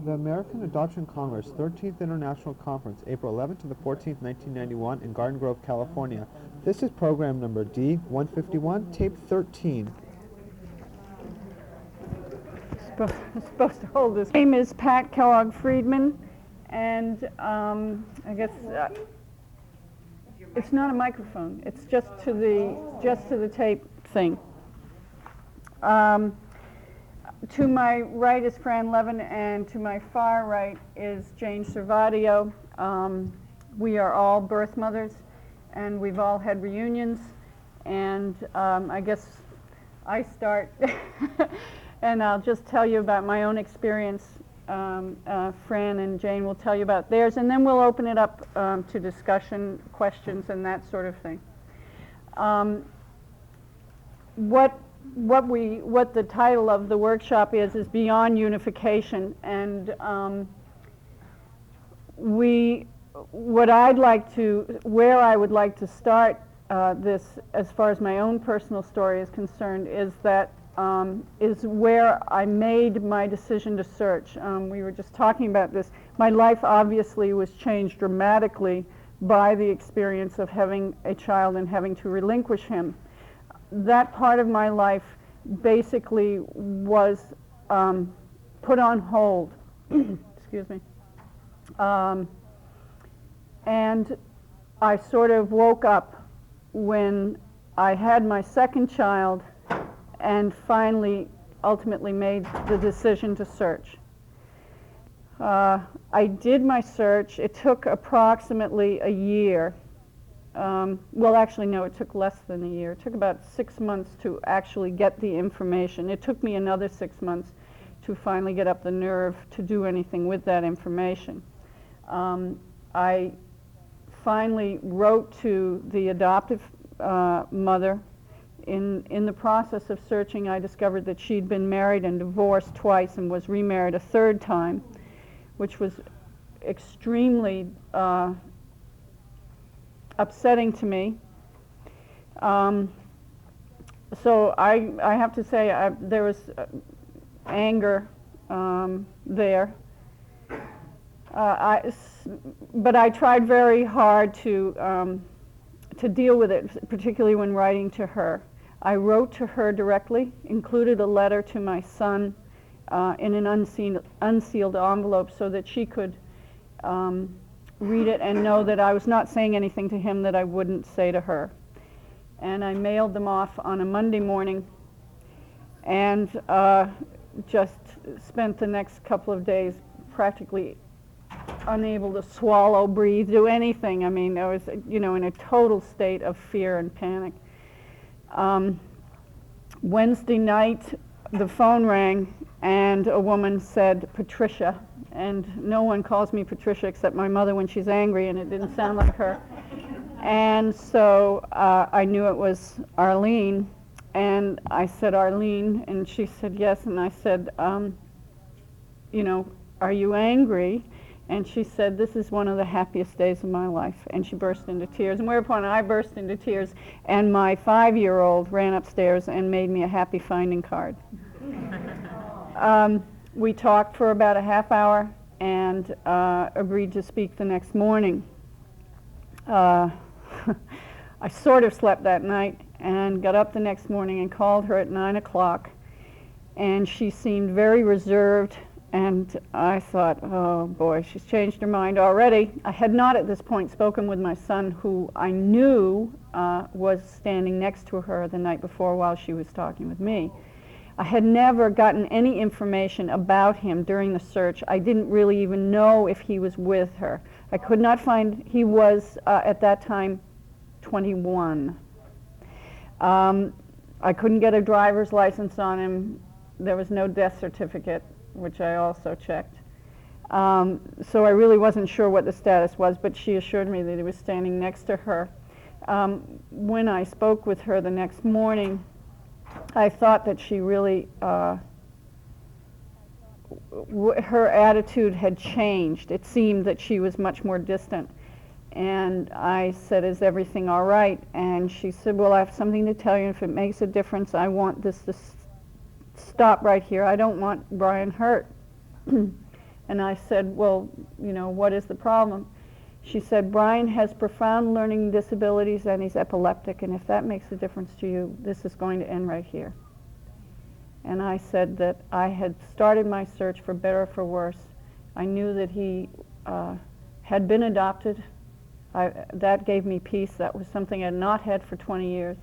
The American Adoption Congress 13th International Conference, April 11th to the 14th, 1991, in Garden Grove, California. This is program number D151, tape 13. Supposed to hold this. My name is Pat Kellogg Friedman, and I guess it's not a microphone. It's just to the tape thing. To my right is Fran Levin, and to my far right is Jane Servadio. We are all birth mothers, and we've all had reunions, and I guess I start, and I'll just tell you about my own experience. Fran and Jane will tell you about theirs, and then we'll open it up to discussion, questions, and that sort of thing. What the title of the workshop is Beyond Unification, and where I would like to start this, as far as my own personal story is concerned, is that is where I made my decision to search. We were just talking about this. My life obviously was changed dramatically by the experience of having a child and having to relinquish him. That part of my life basically was put on hold. Excuse me. And I sort of woke up when I had my second child and finally, ultimately made the decision to search. I did my search. It took approximately a year. Well, actually, no, it took less than a year. It took about 6 months to actually get the information. It took me another 6 months to finally get up the nerve to do anything with that information. I finally wrote to the adoptive mother. In the process of searching, I discovered that she'd been married and divorced twice and was remarried a third time, which was extremely upsetting to me. So I have to say there was anger there. But I tried very hard to deal with it, particularly when writing to her. I wrote to her directly, included a letter to my son in an unsealed envelope so that she could read it and know that I was not saying anything to him that I wouldn't say to her. And I mailed them off on a Monday morning and just spent the next couple of days practically unable to swallow, breathe, do anything. I mean, I was, in a total state of fear and panic. Wednesday night, the phone rang, and a woman said, Patricia, and no one calls me Patricia except my mother when she's angry, and it didn't sound like her. And so I knew it was Arlene, and I said, Arlene, and she said, yes, and I said, are you angry? And she said, this is one of the happiest days of my life. And she burst into tears. And whereupon I burst into tears, and my 5-year-old ran upstairs and made me a happy finding card. We talked for about a half hour and agreed to speak the next morning. I sort of slept that night and got up the next morning and called her at 9 o'clock. And she seemed very reserved. And I thought, oh boy, she's changed her mind already. I had not at this point spoken with my son, who I knew was standing next to her the night before while she was talking with me. I had never gotten any information about him during the search. I didn't really even know if he was with her. I could not find, he was at that time 21. I couldn't get a driver's license on him. There was no death certificate, which I also checked. So I really wasn't sure what the status was, but she assured me that he was standing next to her. When I spoke with her the next morning, I thought that she really, her attitude had changed. It seemed that she was much more distant. And I said, is everything all right? And she said, well, I have something to tell you. If it makes a difference, I want this to stop right here. I don't want Brian hurt. And I said, well, you know, what is the problem? She said, Brian has profound learning disabilities and he's epileptic, and if that makes a difference to you, this is going to end right here. And I said that I had started my search for better or for worse. I knew that he had been adopted. That gave me peace. That was something I had not had for 20 years.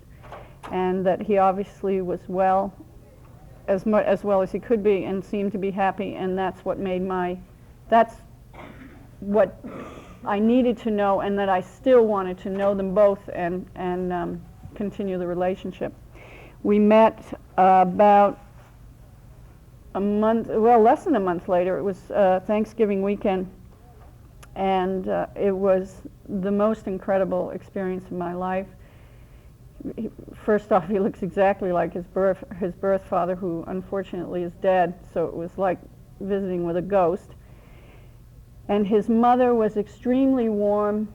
And that he obviously was well, as well as he could be, and seemed to be happy, and that's what that's what I needed to know, and that I still wanted to know them both and continue the relationship. We met about a month, well, less than a month later. It was Thanksgiving weekend, and it was the most incredible experience of my life. First off, he looks exactly like his birth father, who unfortunately is dead, so it was like visiting with a ghost. And his mother was extremely warm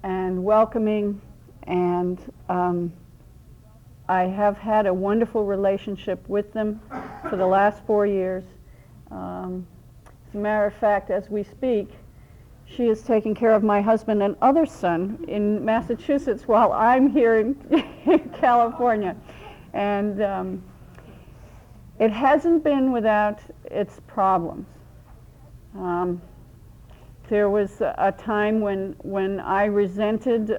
and welcoming, and I have had a wonderful relationship with them for the last 4 years. As a matter of fact, as we speak, she is taking care of my husband and other son in Massachusetts while I'm here in California. And it hasn't been without its problems. There was a time when I resented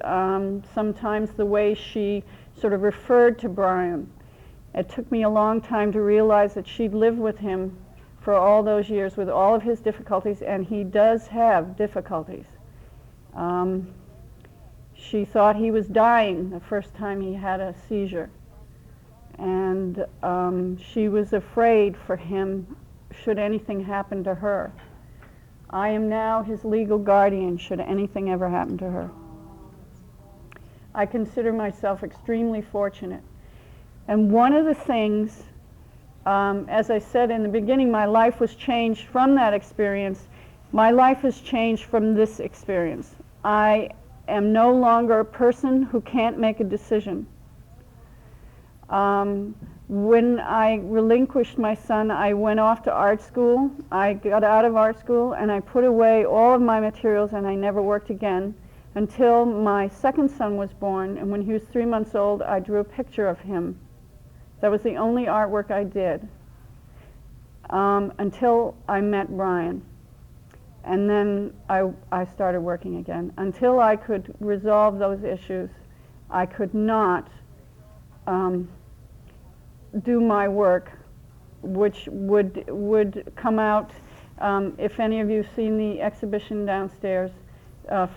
sometimes the way she sort of referred to Brian. It took me a long time to realize that she'd lived with him for all those years with all of his difficulties, and he does have difficulties. She thought he was dying the first time he had a seizure, and she was afraid for him should anything happen to her. I am now his legal guardian should anything ever happen to her. I consider myself extremely fortunate. And one of the things, as I said in the beginning, my life was changed from that experience. My life has changed from this experience. I am no longer a person who can't make a decision. When I relinquished my son, I went off to art school. I got out of art school and I put away all of my materials, and I never worked again until my second son was born. And when he was 3 months old, I drew a picture of him. That was the only artwork I did until I met Brian. And then I started working again. Until I could resolve those issues, I could not do my work, which would come out, if any of you have seen the exhibition downstairs,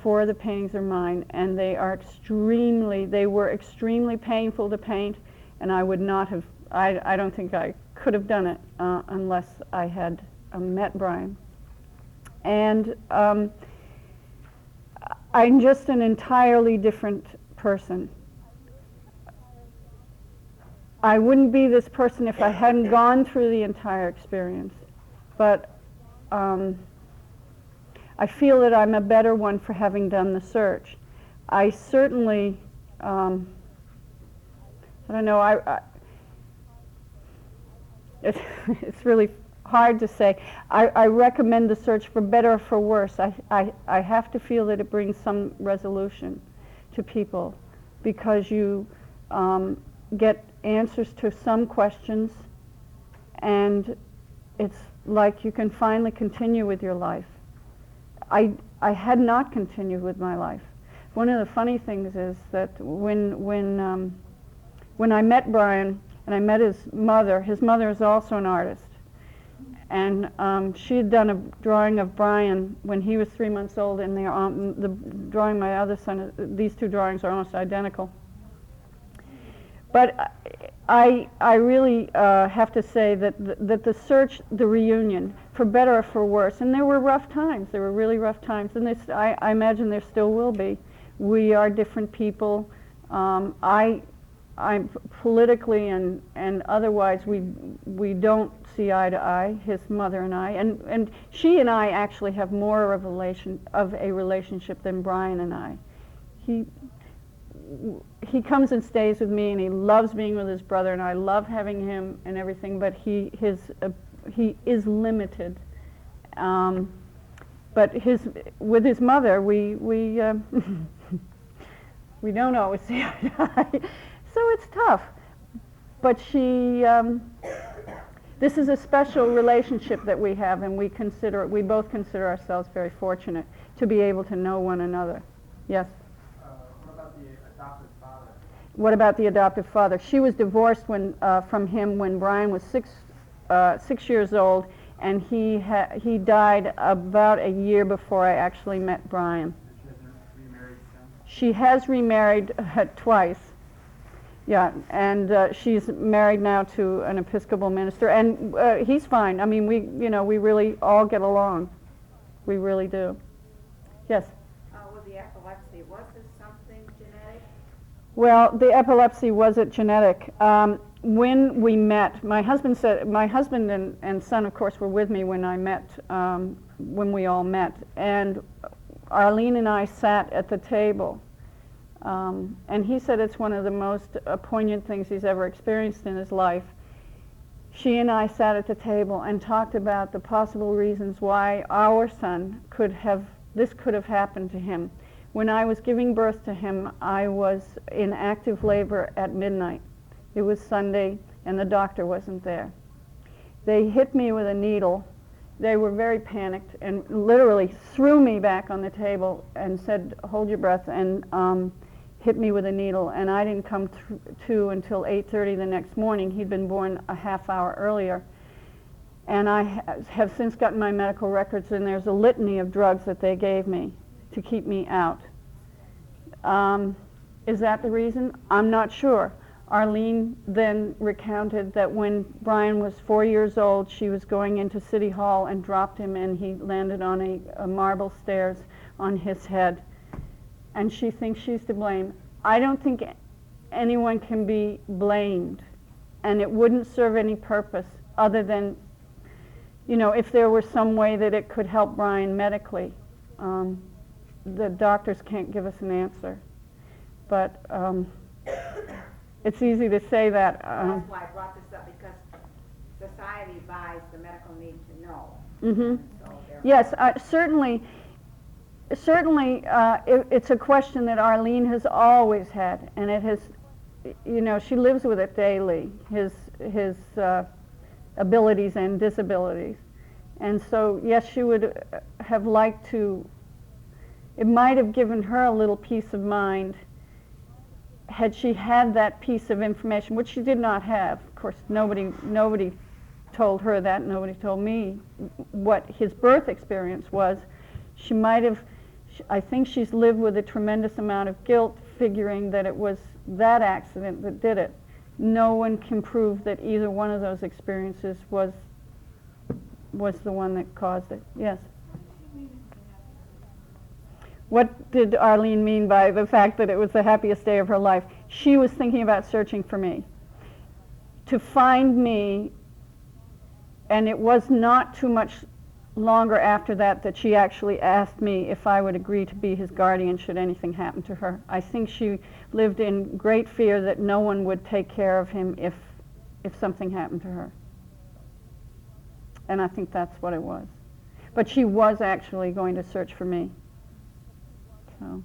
4 of the paintings are mine, and they were extremely painful to paint, and I would not have, I don't think I could have done it unless I had met Brian. And I'm just an entirely different person. I wouldn't be this person if I hadn't gone through the entire experience, but I feel that I'm a better one for having done the search. I certainly, I don't know, it's really hard to say. I recommend the search for better or for worse. I have to feel that it brings some resolution to people, because you get answers to some questions, and it's like you can finally continue with your life. I had not continued with my life. One of the funny things is that when I met Brian and I met his mother is also an artist, and she had done a drawing of Brian when he was 3 months old, and the drawing my other son, these two drawings are almost identical. But I really have to say that the search, the reunion, for better or for worse, and there were rough times, there were really rough times, and I imagine there still will be. We are different people. I'm politically and otherwise, we don't see eye to eye, his mother and I, and she and I actually have more of a relationship than Brian and I. He comes and stays with me, and he loves being with his brother, and I love having him and everything, but he is limited, But with his mother, we we don't always see eye to eye, so it's tough. But this is a special relationship that we have, and we both consider ourselves very fortunate to be able to know one another. Yes? What about the adopted father? What about the adoptive father? She was divorced from him when Brian was 6 years old, and he died about a year before I actually met Brian. She has remarried twice. Yeah, and she's married now to an Episcopal minister, and he's fine. I mean, we really all get along. We really do. Yes? With the epilepsy, was this something genetic? Well, the epilepsy wasn't genetic. When we met, my husband and son, of course, were with me when we all met, and Arlene and I sat at the table. And he said it's one of the most poignant things he's ever experienced in his life. She and I sat at the table and talked about the possible reasons why our son could have happened to him. When I was giving birth to him, I was in active labor at midnight. It was Sunday, and the doctor wasn't there. They hit me with a needle. They were very panicked and literally threw me back on the table and said, "Hold your breath," and hit me with a needle. And I didn't come to until 8:30 the next morning. He'd been born a half hour earlier. And I have since gotten my medical records, and there's a litany of drugs that they gave me to keep me out. Is that the reason? I'm not sure. Arlene then recounted that when Brian was 4 years old, she was going into City Hall and dropped him, and he landed on a marble stairs on his head. And she thinks she's to blame. I don't think anyone can be blamed, and it wouldn't serve any purpose other than, if there were some way that it could help Brian medically. The doctors can't give us an answer. But it's easy to say that. That's why I brought this up, because society buys the medical need to know. Mm-hmm. So yes, certainly, it's a question that Arlene has always had, and it has, she lives with it daily, his abilities and disabilities. And so, yes, she would have liked to, it might have given her a little peace of mind had she had that piece of information, which she did not have. Of course, nobody told her that, nobody told me what his birth experience was. She might have, I think she's lived with a tremendous amount of guilt, figuring that it was that accident that did it. No one can prove that either one of those experiences was the one that caused it. Yes? What did Arlene mean by the fact that it was the happiest day of her life? She was thinking about searching for me. To find me, and it was not too much longer after that she actually asked me if I would agree to be his guardian should anything happen to her. I think she lived in great fear that no one would take care of him if something happened to her. And I think that's what it was. But she was actually going to search for me. So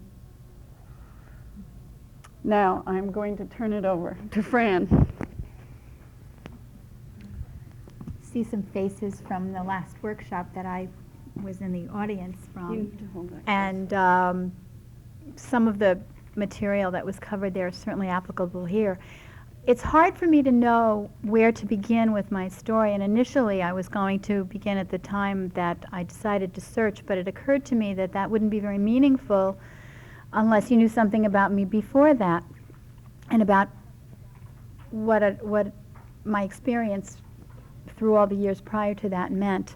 now I'm going to turn it over to Fran. See some faces from the last workshop that I was in the audience from. You need to hold that. And some of the material that was covered there is certainly applicable here. It's hard for me to know where to begin with my story, and initially I was going to begin at the time that I decided to search, but it occurred to me that that wouldn't be very meaningful unless you knew something about me before that and about what my experience through all the years prior to that meant.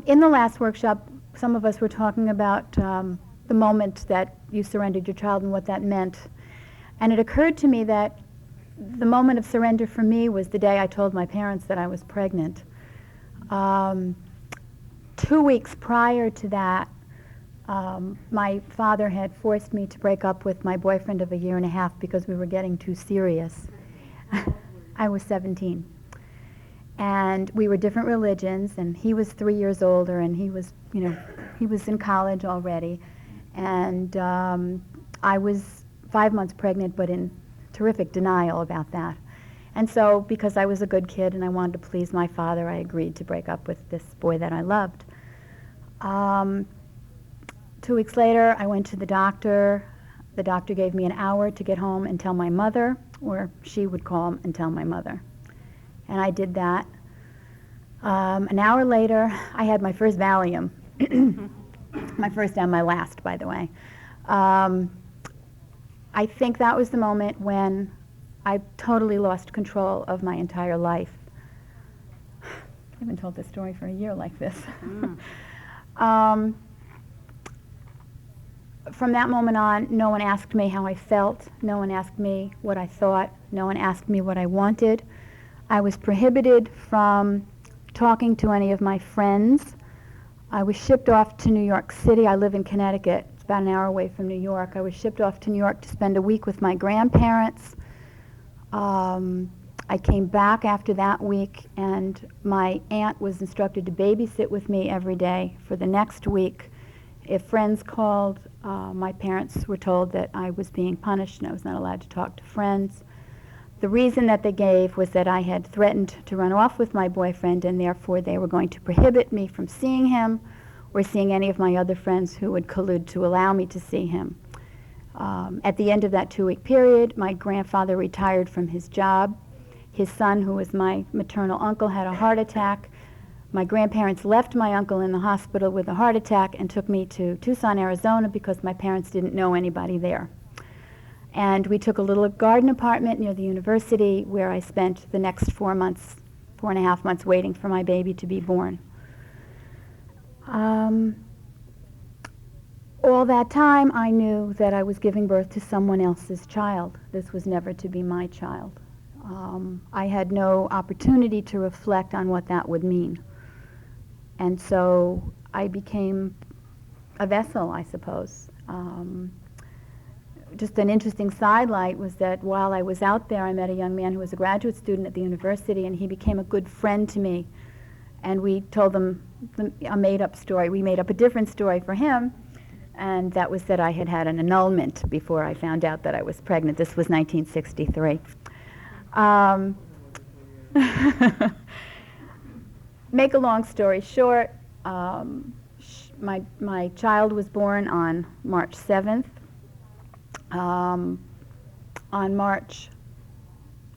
In the last workshop, some of us were talking about the moment that you surrendered your child and what that meant. And it occurred to me that the moment of surrender for me was the day I told my parents that I was pregnant. 2 weeks prior to that, my father had forced me to break up with my boyfriend of a year and a half because we were getting too serious. I was 17. And we were different religions, and he was 3 years older, and he was, he was in college already. And I was 5 months pregnant, but in terrific denial about that. And so, because I was a good kid and I wanted to please my father, I agreed to break up with this boy that I loved. 2 weeks later, I went to the doctor. The doctor gave me an hour to get home and tell my mother, or she would call and tell my mother. And I did that. An hour later, I had my first Valium. My first and my last, by the way. I think that was the moment when I totally lost control of my entire life. I haven't told this story for a year like this. From that moment on, no one asked me how I felt. No one asked me what I thought. No one asked me what I wanted. I was prohibited from talking to any of my friends. I was shipped off to New York City. I live in Connecticut. It's about an hour away from New York. I was shipped off to New York to spend a week with my grandparents. I came back after that week, and my aunt was instructed to babysit with me every day for the next week. If friends called, my parents were told that I was being punished and I was not allowed to talk to friends. The reason that they gave was that I had threatened to run off with my boyfriend, and therefore they were going to prohibit me from seeing him or seeing any of my other friends who would collude to allow me to see him. At the end of that 2-week period, my grandfather retired from his job. His son, who was my maternal uncle, had a heart attack. My grandparents left my uncle in the hospital with a heart attack and took me to Tucson, Arizona, because my parents didn't know anybody there. And we took a little garden apartment near the university where I spent the next 4.5 months waiting for my baby to be born. All that time, I knew that I was giving birth to someone else's child. This was never to be my child. I had no opportunity to reflect on what that would mean. And so I became a vessel, I suppose. Just an interesting sidelight was that while I was out there, I met a young man who was a graduate student at the university, and he became a good friend to me. And we told him a made-up story. We made up a different story for him, and that was that I had had an annulment before I found out that I was pregnant. This was 1963. Make a long story short, my child was born on March 7th. On March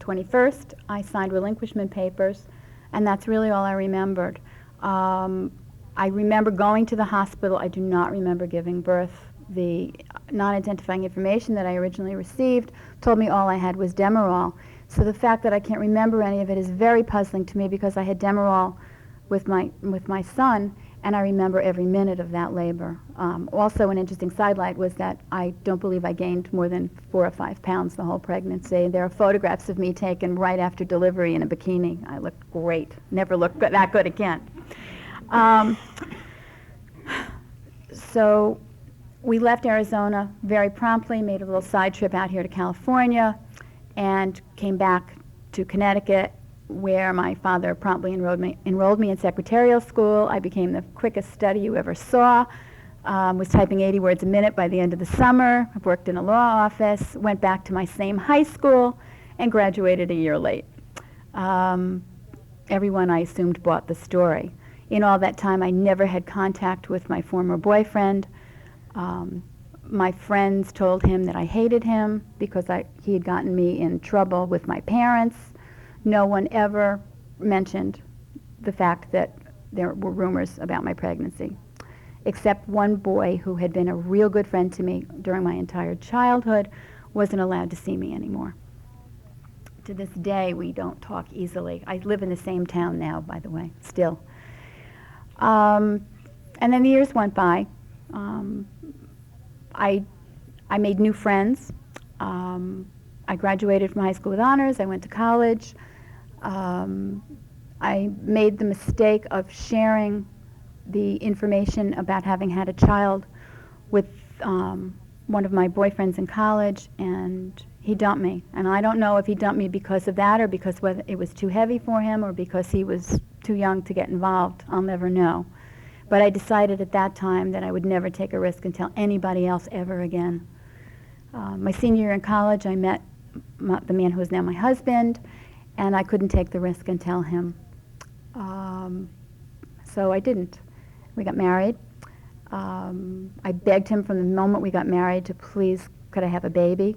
21st, I signed relinquishment papers, and that's really all I remembered. I remember going to the hospital. I do not remember giving birth. The non-identifying information that I originally received told me all I had was Demerol. So the fact that I can't remember any of it is very puzzling to me, because I had Demerol with my son, and I remember every minute of that labor. Also, an interesting sidelight was that I don't believe I gained more than 4 or 5 pounds the whole pregnancy. There are photographs of me taken right after delivery in a bikini. I looked great. Never looked that good again. So we left Arizona very promptly, made a little side trip out here to California, and came back to Connecticut, where my father promptly enrolled me in secretarial school. I became the quickest study you ever saw. Was typing 80 words a minute by the end of the summer. I've worked in a law office, went back to my same high school, and graduated a year late. Everyone, I assumed, bought the story. In all that time, I never had contact with my former boyfriend. My friends told him that I hated him because he had gotten me in trouble with my parents. No one ever mentioned the fact that there were rumors about my pregnancy, except one boy who had been a real good friend to me during my entire childhood wasn't allowed to see me anymore. To this day, we don't talk easily. I live in the same town now, by the way, still. And then the years went by. I made new friends. I graduated from high school with honors. I went to college. I made the mistake of sharing the information about having had a child with one of my boyfriends in college, and He dumped me, and I don't know if he dumped me because of that or because whether it was too heavy for him or because he was too young to get involved. I'll never know. But I decided at that time that I would never take a risk and tell anybody else ever again. My senior year in college, I met the man who is now my husband, and I couldn't take the risk and tell him. So I didn't. We got married. I begged him from the moment we got married to please, could I have a baby?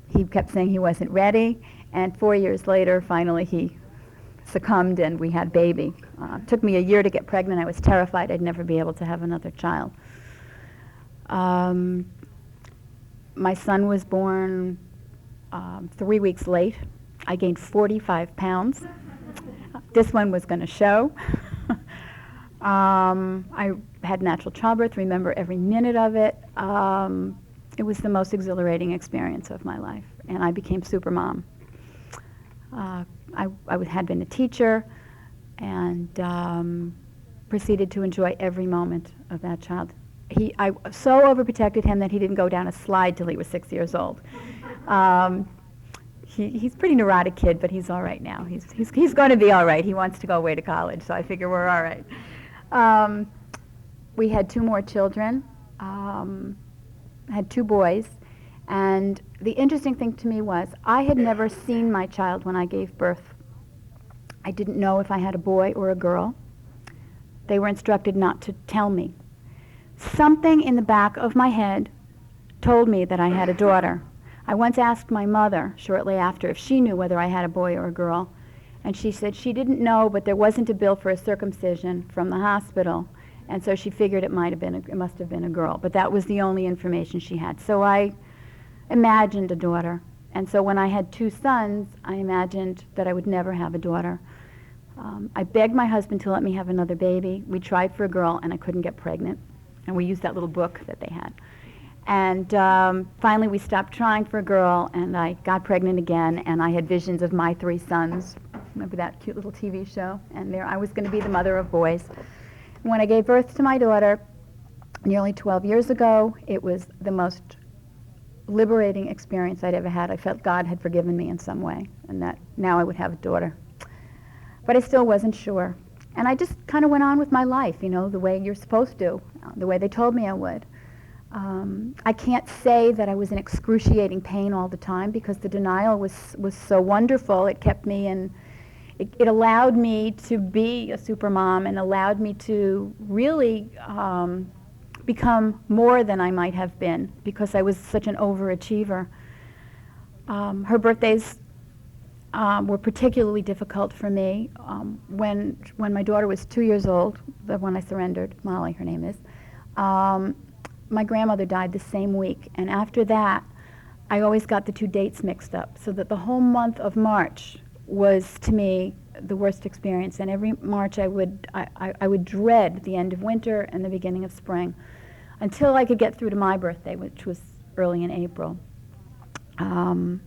He kept saying he wasn't ready, and 4 years later, finally he succumbed and we had baby. It took me a year to get pregnant. I was terrified I'd never be able to have another child. My son was born 3 weeks late. I gained 45 pounds. This one was going to show. I had natural childbirth, remember every minute of it. It was the most exhilarating experience of my life, and I became super mom. I had been a teacher and proceeded to enjoy every moment of that child. I so overprotected him that he didn't go down a slide till he was 6 years old. He's a pretty neurotic kid, but he's all right now. He's going to be all right. He wants to go away to college, so I figure we're all right. We had 2 more children. Had 2 boys, and the interesting thing to me was I had never seen my child when I gave birth. I didn't know if I had a boy or a girl. They were instructed not to tell me. Something in the back of my head told me that I had a daughter. I once asked my mother shortly after if she knew whether I had a boy or a girl, and she said she didn't know, but there wasn't a bill for a circumcision from the hospital, and so she figured it must have been a girl, but that was the only information she had. So I imagined a daughter, and so when I had 2 sons, I imagined that I would never have a daughter. I begged my husband to let me have another baby. We tried for a girl, and I couldn't get pregnant, and we used that little book that they had. And finally, we stopped trying for a girl, and I got pregnant again, and I had visions of my 3 sons. Remember that cute little TV show? And there I was going to be the mother of boys. When I gave birth to my daughter nearly 12 years ago, it was the most liberating experience I'd ever had. I felt God had forgiven me in some way, and that now I would have a daughter. But I still wasn't sure. And I just kind of went on with my life, you know, the way you're supposed to, the way they told me I would. I can't say that I was in excruciating pain all the time because the denial was so wonderful. It kept me in. It allowed me to be a super mom and allowed me to really become more than I might have been because I was such an overachiever. Her birthdays were particularly difficult for me. When my daughter was 2 years old, the one I surrendered, Molly, her name is, my grandmother died the same week, and after that, I always got the 2 dates mixed up, so that the whole month of March was, to me, the worst experience. And every March I would dread the end of winter and the beginning of spring until I could get through to my birthday, which was early in April. When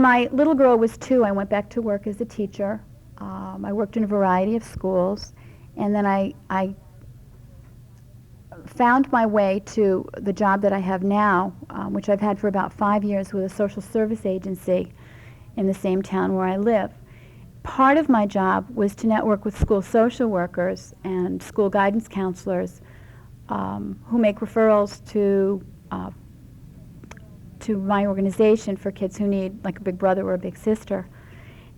my little girl was 2, I went back to work as a teacher. I worked in a variety of schools, and then I found my way to the job that I have now, which I've had for about 5 years with a social service agency in the same town where I live. Part of my job was to network with school social workers and school guidance counselors who make referrals to my organization for kids who need like a big brother or a big sister.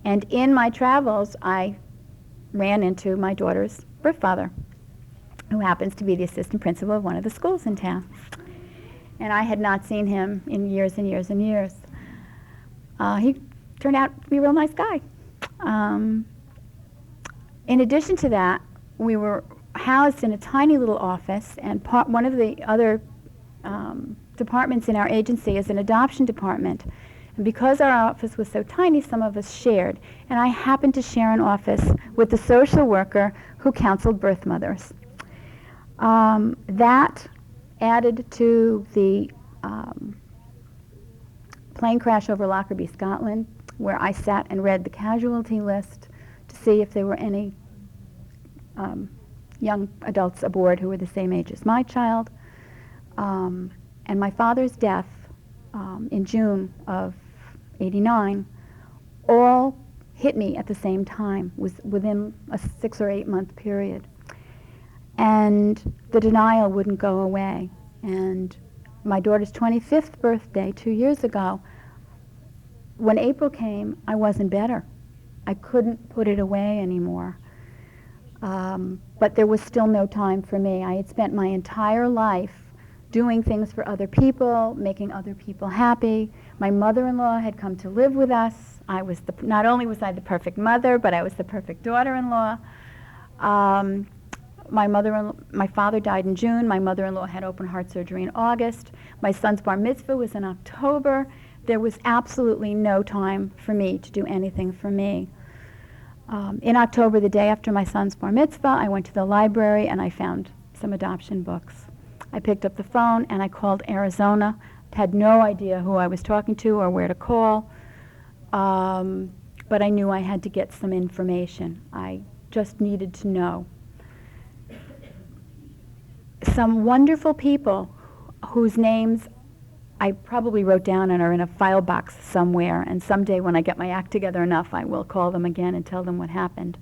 And in my travels, I ran into my daughter's birth father, who happens to be the assistant principal of one of the schools in town. And I had not seen him in years and years and years. He turned out to be a real nice guy. In addition to that, we were housed in a tiny little office, and one of the other departments in our agency is an adoption department. And because our office was so tiny, some of us shared. And I happened to share an office with the social worker who counseled birth mothers. That added to the plane crash over Lockerbie, Scotland, where I sat and read the casualty list to see if there were any young adults aboard who were the same age as my child. And my father's death in June of '89 all hit me at the same time, was within a 6 or 8 month period. And the denial wouldn't go away. And my daughter's 25th birthday 2 years ago, when April came, I wasn't better. I couldn't put it away anymore. But there was still no time for me. I had spent my entire life doing things for other people, making other people happy. My mother-in-law had come to live with us. Not only was I the perfect mother, but I was the perfect daughter-in-law. My father died in June. My mother-in-law had open heart surgery in August. My son's bar mitzvah was in October. There was absolutely no time for me to do anything for me. In October, the day after my son's bar mitzvah, I went to the library and I found some adoption books. I picked up the phone and I called Arizona. Had no idea who I was talking to or where to call, but I knew I had to get some information. I just needed to know. Some wonderful people whose names I probably wrote down and are in a file box somewhere, and someday when I get my act together enough, I will call them again and tell them what happened,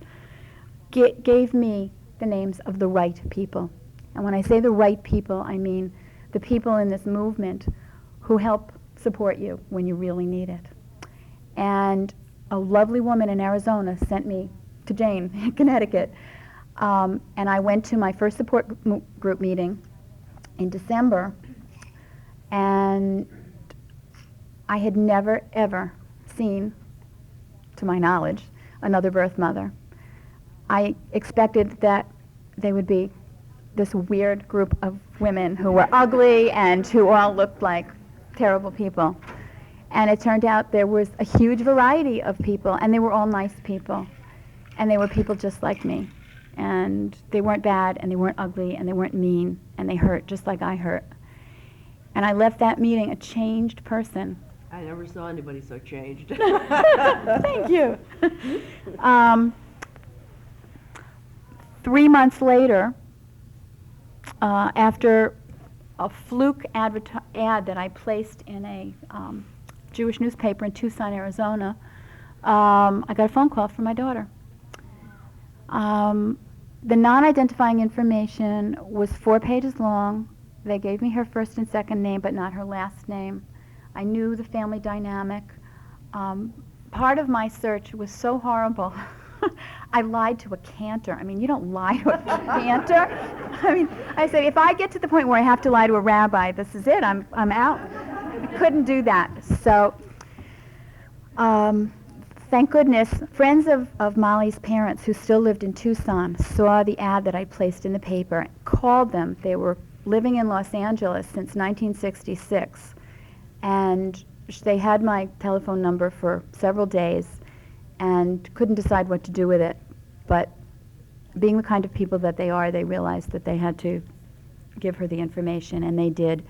gave me the names of the right people. And when I say the right people, I mean the people in this movement who help support you when you really need it. And a lovely woman in Arizona sent me to Jane in Connecticut. And I went to my first support group meeting in December, and I had never, ever seen, to my knowledge, another birth mother. I expected that they would be this weird group of women who were ugly and who all looked like terrible people. And it turned out there was a huge variety of people, and they were all nice people. And they were people just like me. And they weren't bad, and they weren't ugly, and they weren't mean, and they hurt just like I hurt. And I left that meeting a changed person. I never saw anybody so changed. Thank you. 3 months later, after a fluke ad that I placed in a Jewish newspaper in Tucson, Arizona, I got a phone call from my daughter. The non-identifying information was 4 pages long. They gave me her first and second name, but not her last name. I knew the family dynamic. Part of my search was so horrible. I lied to a cantor. I mean, you don't lie to a cantor. I mean, I said, if I get to the point where I have to lie to a rabbi, this is it. I'm out. I couldn't do that. So, thank goodness, friends of Molly's parents who still lived in Tucson saw the ad that I placed in the paper, called them. They were living in Los Angeles since 1966, and they had my telephone number for several days and couldn't decide what to do with it. But being the kind of people that they are, they realized that they had to give her the information, and they did.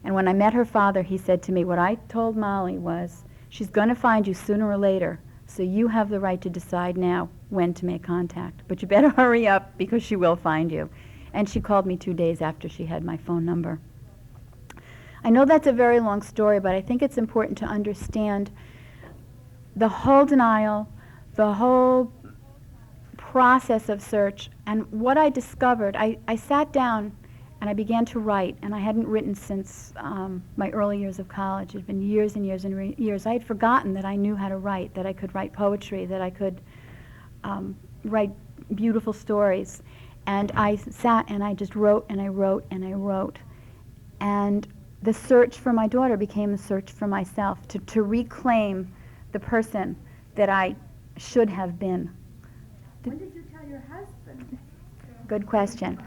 And when I met her father, he said to me, what I told Molly was, she's going to find you sooner or later, so you have the right to decide now when to make contact. But you better hurry up, because she will find you. And she called me 2 days after she had my phone number. I know that's a very long story, but I think it's important to understand the whole denial, the whole process of search, and what I discovered. I sat down and I began to write, and I hadn't written since my early years of college. It had been years and years and years. I had forgotten that I knew how to write, that I could write poetry, that I could write beautiful stories. And I sat and I just wrote and I wrote and I wrote. And the search for my daughter became the search for myself, to reclaim the person that I should have been. When did you tell your husband? Good question.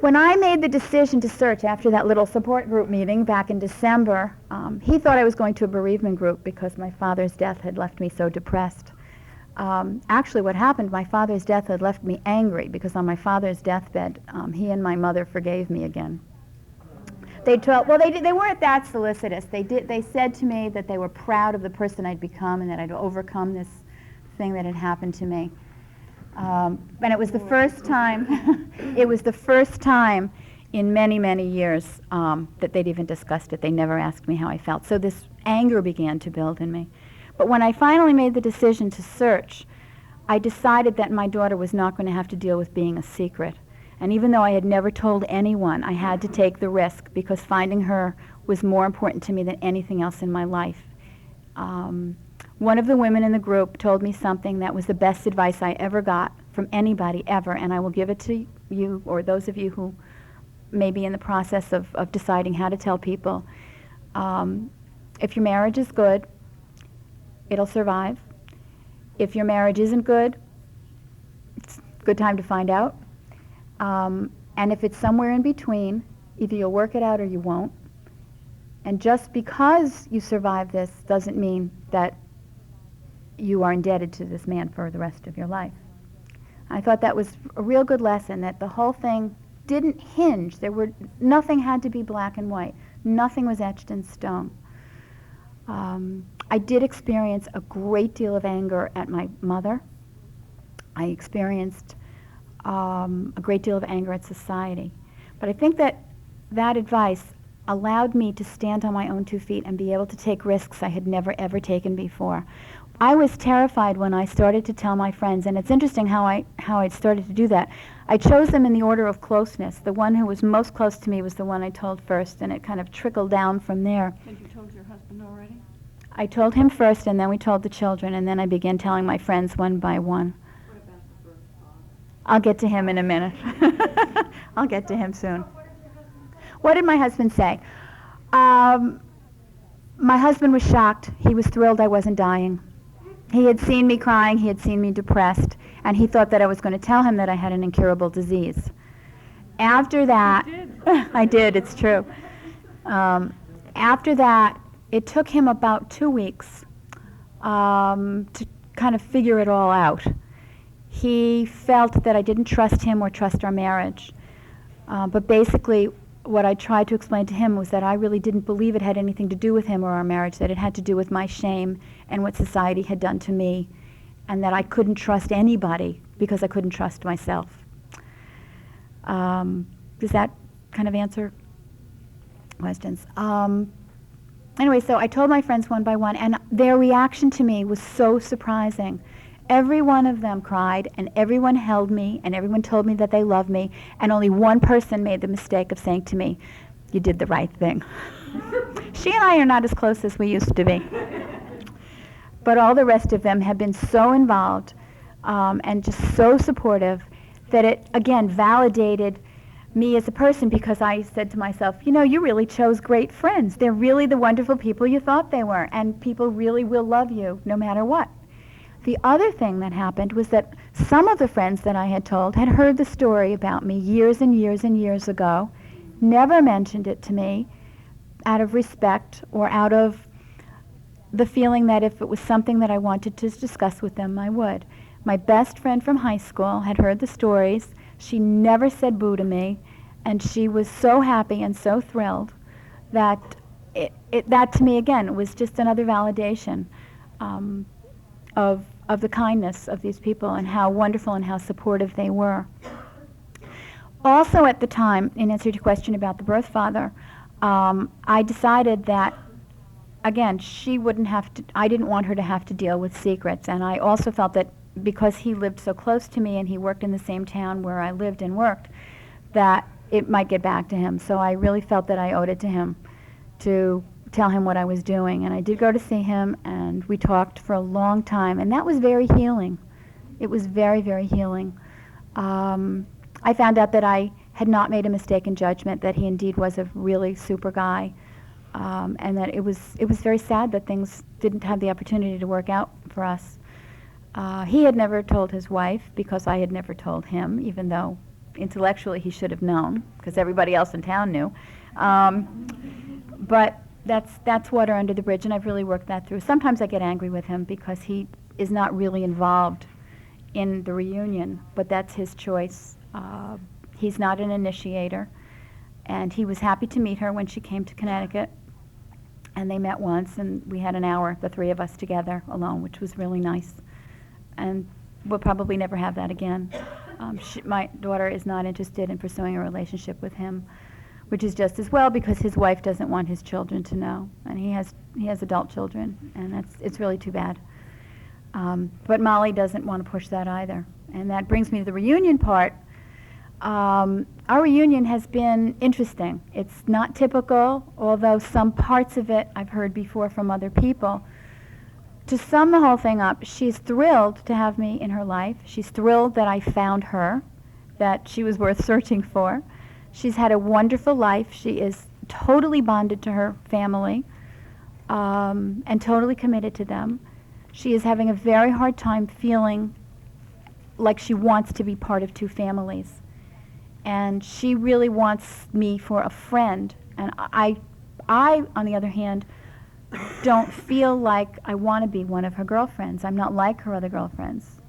When I made the decision to search after that little support group meeting back in December, he thought I was going to a bereavement group because my father's death had left me so depressed. Actually, what happened, my father's death had left me angry, because on my father's deathbed, he and my mother forgave me again. They weren't that solicitous. They said to me that they were proud of the person I'd become and that I'd overcome this thing that had happened to me. And it was the first time, in many, many years that they'd even discussed it. They never asked me how I felt. So this anger began to build in me. But when I finally made the decision to search, I decided that my daughter was not going to have to deal with being a secret. And even though I had never told anyone, I had to take the risk because finding her was more important to me than anything else in my life. One of the women in the group told me something that was the best advice I ever got from anybody ever, and I will give it to you or those of you who may be in the process of deciding how to tell people. If your marriage is good, it'll survive. If your marriage isn't good, it's a good time to find out. And if it's somewhere in between, either you'll work it out or you won't. And just because you survive this doesn't mean that you are indebted to this man for the rest of your life. I thought that was a real good lesson, that the whole thing didn't hinge. Nothing had to be black and white. Nothing was etched in stone. I did experience a great deal of anger at my mother. I experienced a great deal of anger at society. But I think that that advice allowed me to stand on my own 2 feet and be able to take risks I had never, ever taken before. I was terrified when I started to tell my friends, and it's interesting how I started to do that. I chose them in the order of closeness. The one who was most close to me was the one I told first, and it kind of trickled down from there. Had you told your husband already? I told him first, and then we told the children, and then I began telling my friends one by one. What about the birth father? I'll get to him in a minute. I'll get to him soon. What did my husband say? My husband was shocked. He was thrilled I wasn't dying. He had seen me crying. He had seen me depressed. And he thought that I was going to tell him that I had an incurable disease. After that, I did, it's true. After that, it took him about 2 weeks to kind of figure it all out. He felt that I didn't trust him or trust our marriage. But basically, what I tried to explain to him was that I really didn't believe it had anything to do with him or our marriage, that it had to do with my shame and what society had done to me, and that I couldn't trust anybody because I couldn't trust myself. Does that kind of answer questions? Anyway, so I told my friends one by one, and their reaction to me was so surprising. Every one of them cried, and everyone held me, and everyone told me that they loved me, and only one person made the mistake of saying to me, "You did the right thing." She and I are not as close as we used to be. But all the rest of them have been so involved and just so supportive that it, again, validated me as a person, because I said to myself, you know, you really chose great friends. They're really the wonderful people you thought they were, and people really will love you no matter what. The other thing that happened was that some of the friends that I had told had heard the story about me years and years and years ago, never mentioned it to me out of respect or out of the feeling that if it was something that I wanted to discuss with them, I would. My best friend from high school had heard the stories. She never said boo to me, and she was so happy and so thrilled that that to me, again, was just another validation of the kindness of these people and how wonderful and how supportive they were. Also at the time, in answer to your question about the birth father, I decided that, again, I didn't want her to have to deal with secrets, and I also felt that because he lived so close to me and he worked in the same town where I lived and worked, that it might get back to him. So I really felt that I owed it to him to tell him what I was doing. And I did go to see him, and we talked for a long time, and that was very healing. It was very, very healing. I found out that I had not made a mistake in judgment, that he indeed was a really super guy, and that it was very sad that things didn't have the opportunity to work out for us. He had never told his wife because I had never told him, even though intellectually he should have known because everybody else in town knew. But that's water under the bridge, and I've really worked that through. Sometimes I get angry with him because he is not really involved in the reunion, but that's his choice. He's not an initiator, and he was happy to meet her when she came to Connecticut, and they met once, and we had an hour, the three of us together alone, which was really nice. And we'll probably never have that again. My daughter is not interested in pursuing a relationship with him, which is just as well because his wife doesn't want his children to know, and he has adult children, and it's really too bad. But Molly doesn't want to push that either, and that brings me to the reunion part. Our reunion has been interesting. It's not typical, although some parts of it I've heard before from other people. To sum the whole thing up, she's thrilled to have me in her life. She's thrilled that I found her, that she was worth searching for. She's had a wonderful life. She is totally bonded to her family and totally committed to them. She is having a very hard time feeling like she wants to be part of two families. And she really wants me for a friend. And I, on the other hand, don't feel like I want to be one of her girlfriends. I'm not like her other girlfriends.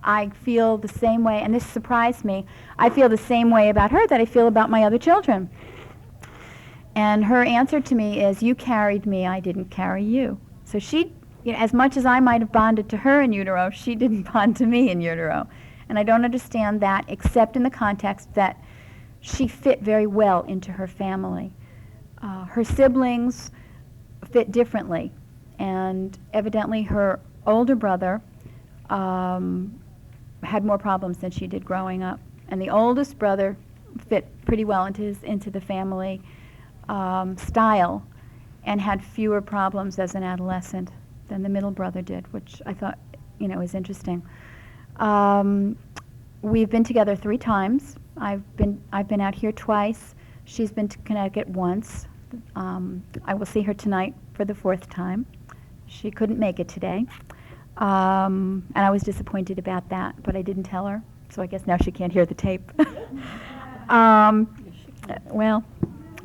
I feel the same way, and this surprised me. I feel the same way about her that I feel about my other children. And her answer to me is, you carried me, I didn't carry you. So she, as much as I might have bonded to her in utero, she didn't bond to me in utero. And I don't understand that except in the context that she fit very well into her family. Her siblings fit differently, and evidently her older brother had more problems than she did growing up. And the oldest brother fit pretty well into the family style and had fewer problems as an adolescent than the middle brother did, which I thought, is interesting. We've been together 3 times. I've been out here twice. She's been to Connecticut once. I will see her tonight for the 4th time. She couldn't make it today. And I was disappointed about that, but I didn't tell her, so I guess now she can't hear the tape. Well,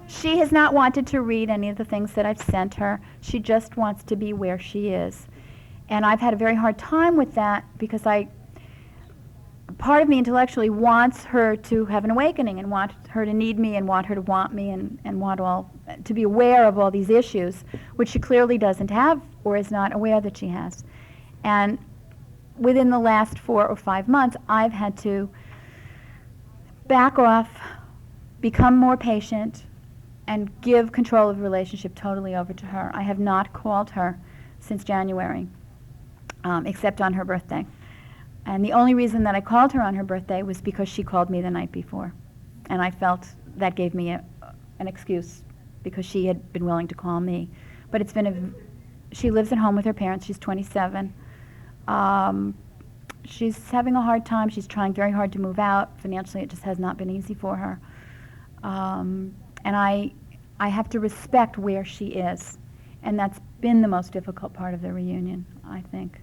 she has not wanted to read any of the things that I've sent her. She just wants to be where she is. And I've had a very hard time with that because part of me intellectually wants her to have an awakening and want her to need me and want her to want me and want to be aware of all these issues, which she clearly doesn't have or is not aware that she has. And within the last 4 or 5 months, I've had to back off, become more patient, and give control of the relationship totally over to her. I have not called her since January, except on her birthday. And the only reason that I called her on her birthday was because she called me the night before. And I felt that gave me an excuse because she had been willing to call me. But she lives at home with her parents. She's 27. She's having a hard time. She's trying very hard to move out. Financially, it just has not been easy for her. And I have to respect where she is. And that's been the most difficult part of the reunion, I think.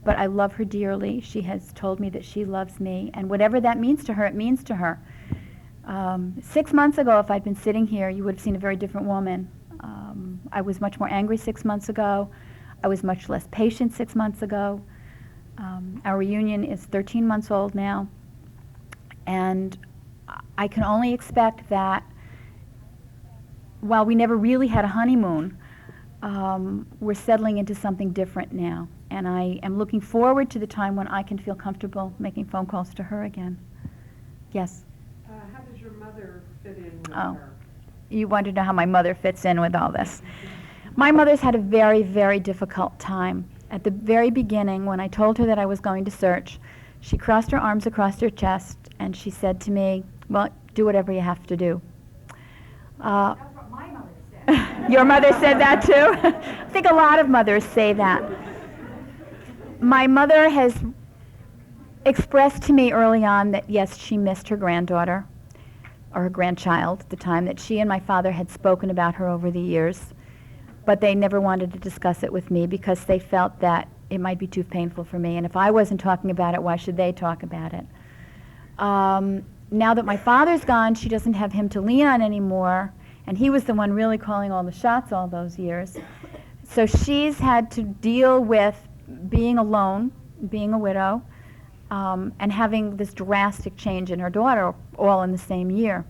But I love her dearly. She has told me that she loves me. And whatever that means to her, it means to her. 6 months ago, if I'd been sitting here, you would have seen a very different woman. I was much more angry 6 months ago. I was much less patient 6 months ago. Our reunion is 13 months old now. And I can only expect that while we never really had a honeymoon, we're settling into something different now. And I am looking forward to the time when I can feel comfortable making phone calls to her again. Yes? How does your mother fit in with Oh. her? You want to know how my mother fits in with all this. My mother's had a very, very difficult time. At the very beginning, when I told her that I was going to search, she crossed her arms across her chest and she said to me, well, do whatever you have to do. That's what my mother said. Your mother said that too? I think a lot of mothers say that. My mother has expressed to me early on that, yes, she missed her granddaughter, or her grandchild at the time, that she and my father had spoken about her over the years, but they never wanted to discuss it with me because they felt that it might be too painful for me, and if I wasn't talking about it, why should they talk about it? Now that my father's gone, she doesn't have him to lean on anymore, and he was the one really calling all the shots all those years. So she's had to deal with being alone, being a widow, and having this drastic change in her daughter all in the same year.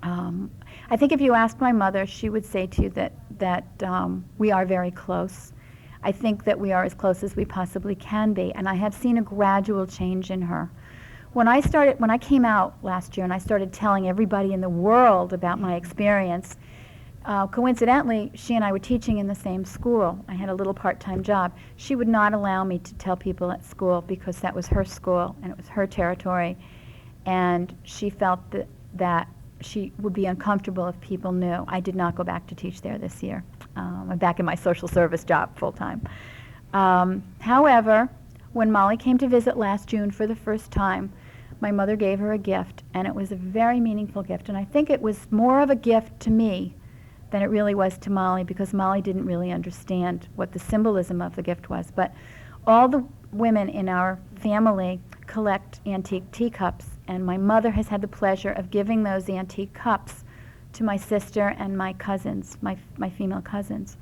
I think if you asked my mother, she would say to you that we are very close. I think that we are as close as we possibly can be, and I have seen a gradual change in her. When I came out last year and I started telling everybody in the world about my experience, coincidentally, she and I were teaching in the same school. I had a little part-time job. She would not allow me to tell people at school because that was her school and it was her territory, and she felt that she would be uncomfortable if people knew. I did not go back to teach there this year. I'm back in my social service job full-time. However, when Molly came to visit last June for the first time, my mother gave her a gift, and it was a very meaningful gift. And I think it was more of a gift to me than it really was to Molly, because Molly didn't really understand what the symbolism of the gift was. But all the women in our family collect antique teacups, and my mother has had the pleasure of giving those antique cups to my sister and my cousins, my female cousins.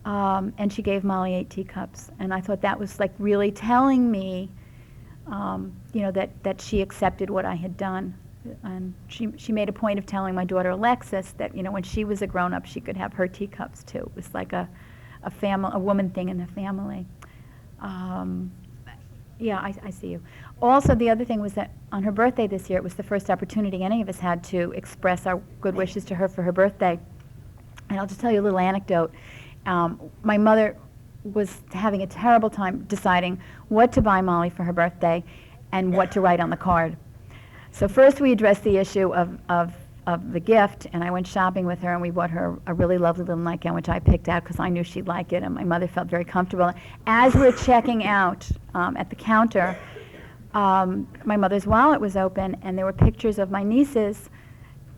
And she gave Molly 8 teacups. And I thought that was like really telling me, that she accepted what I had done. And she made a point of telling my daughter Alexis that, when she was a grown-up, she could have her teacups too. It was like a woman thing in the family. Yeah, I see you. Also, the other thing was that on her birthday this year, it was the first opportunity any of us had to express our good wishes to her for her birthday. And I'll just tell you a little anecdote. My mother was having a terrible time deciding what to buy Molly for her birthday and what to write on the card. So first we addressed the issue of the gift, and I went shopping with her, and we bought her a really lovely little nightgown, which I picked out because I knew she'd like it, and my mother felt very comfortable. As we're checking out at the counter, my mother's wallet was open, and there were pictures of my nieces,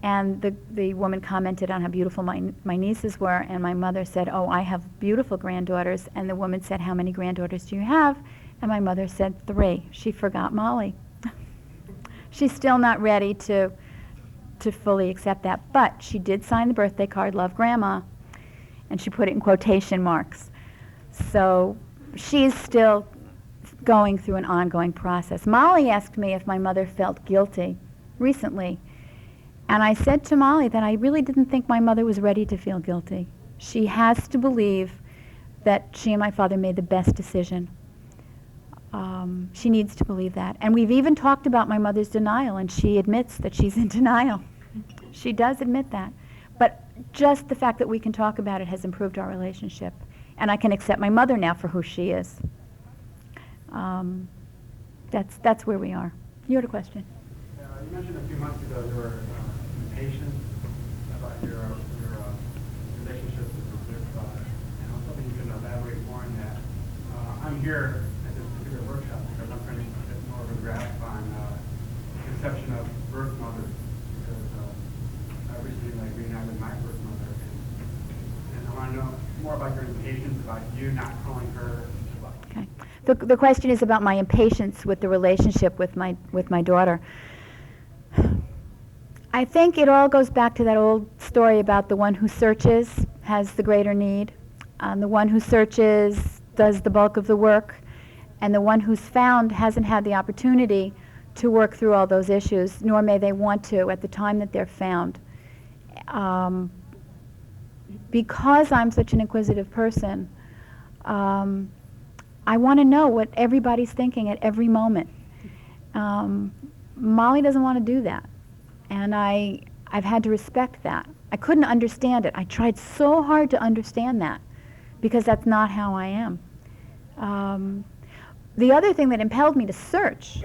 and the woman commented on how beautiful my nieces were, and my mother said, "Oh, I have beautiful granddaughters," and the woman said, "How many granddaughters do you have?" And my mother said 3. She forgot Molly. She's still not ready to fully accept that, but she did sign the birthday card, "Love Grandma," and she put it in quotation marks. So she's still going through an ongoing process. Molly asked me if my mother felt guilty recently, and I said to Molly that I really didn't think my mother was ready to feel guilty. She has to believe that she and my father made the best decision. She needs to believe that. And we've even talked about my mother's denial, and she admits that she's in denial. She does admit that. But just the fact that we can talk about it has improved our relationship. And I can accept my mother now for who she is. That's where we are. You had a question? You mentioned a few months ago you were impatient about your relationship with your father, and I was hoping you could elaborate more on that. I'm here at this particular workshop because I'm trying to get more of a grasp on the conception of birth mothers, because I recently reunited my birth mother, and I want to know more about your impatience about you not calling her. Okay. The question is about my impatience with the relationship with my daughter. I think it all goes back to that old story about the one who searches has the greater need. The one who searches does the bulk of the work, and the one who's found hasn't had the opportunity to work through all those issues, nor may they want to at the time that they're found. Because I'm such an inquisitive person, I want to know what everybody's thinking at every moment. Molly doesn't want to do that, and I've had to respect that. I couldn't understand it. I tried so hard to understand that, because that's not how I am. The other thing that impelled me to search